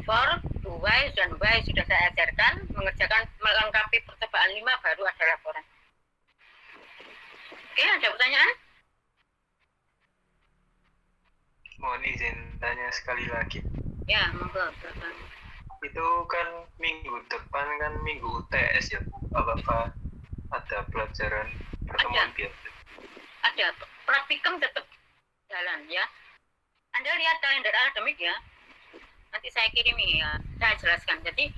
For, do while, dan while sudah saya ajarkan, melengkapi percobaan 5 baru ada laporan. Oke, ada pertanyaan? Mohon izin tanya sekali lagi. Ya, monggo. Itu kan minggu depan kan minggu UTS ya Bu. Apakah ada pelajaran pertemuan biasa? Ada. Praktikum tetap jalan ya. Anda lihat kalender akademik ya. Nanti saya kirimi ya. Saya jelaskan. Jadi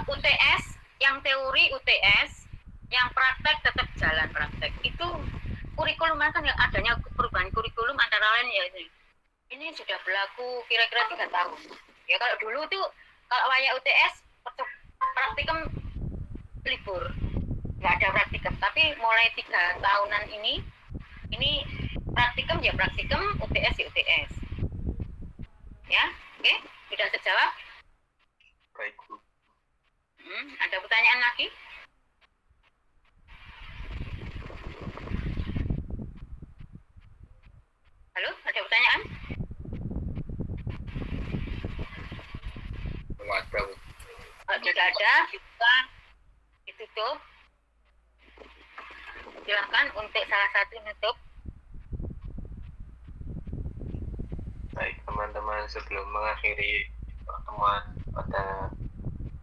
UTS, yang teori UTS yang praktek tetap jalan praktek. Itu kurikulum kan yang adanya perubahan kurikulum antara lain ya ini sudah berlaku kira-kira 3 tahun. Ya kalau dulu tuh kalau waya UTS praktikum libur, nggak ada praktikum. Tapi mulai 3 tahunan ini praktikum ya praktikum, UTS ya UTS. Ya, oke, sudah terjawab. Baik, Bu. Ada pertanyaan lagi? Halo, ada pertanyaan? Belum ada, Bu. Tidak ada, kita ditutup. Silakan untuk salah satu nutup. Baik, teman-teman, sebelum mengakhiri pertemuan pada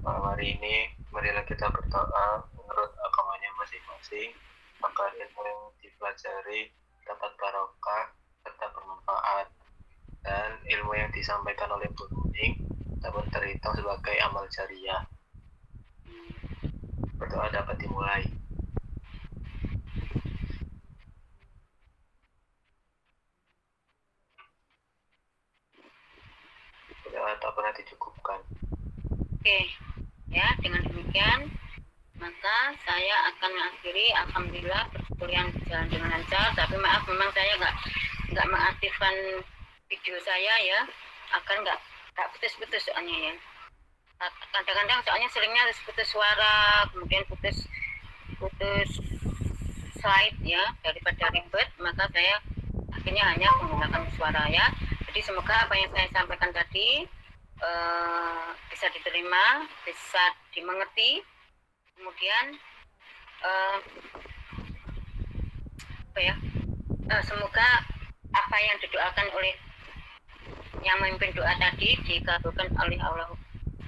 malam hari ini, marilah kita berdoa menurut agamanya masing-masing agar ilmu yang dipelajari dapat barokah serta bermanfaat, dan ilmu yang disampaikan oleh Bu Nuning dapat terhitung sebagai amal jariah. Berdoa dapat dimulai. Berdoa tak pernah dicukupkan. Oke, ya dengan demikian maka saya akan mengakhiri. Alhamdulillah perkuliahan berjalan dengan lancar. Tapi maaf memang saya nggak mengaktifkan video saya ya, agar nggak putus-putus soalnya ya. Kadang-kadang soalnya seringnya harus putus suara, kemudian putus slide ya, daripada ribet maka saya akhirnya hanya menggunakan suara ya. Jadi semoga apa yang saya sampaikan tadi bisa diterima, bisa dimengerti, kemudian semoga apa yang didoakan oleh yang memimpin doa tadi dikabulkan oleh Allah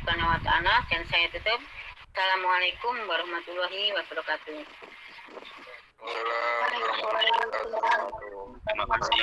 Subhanahu wa Ta'ala. Dan saya tutup. Assalamualaikum warahmatullahi wabarakatuh. Terima kasih.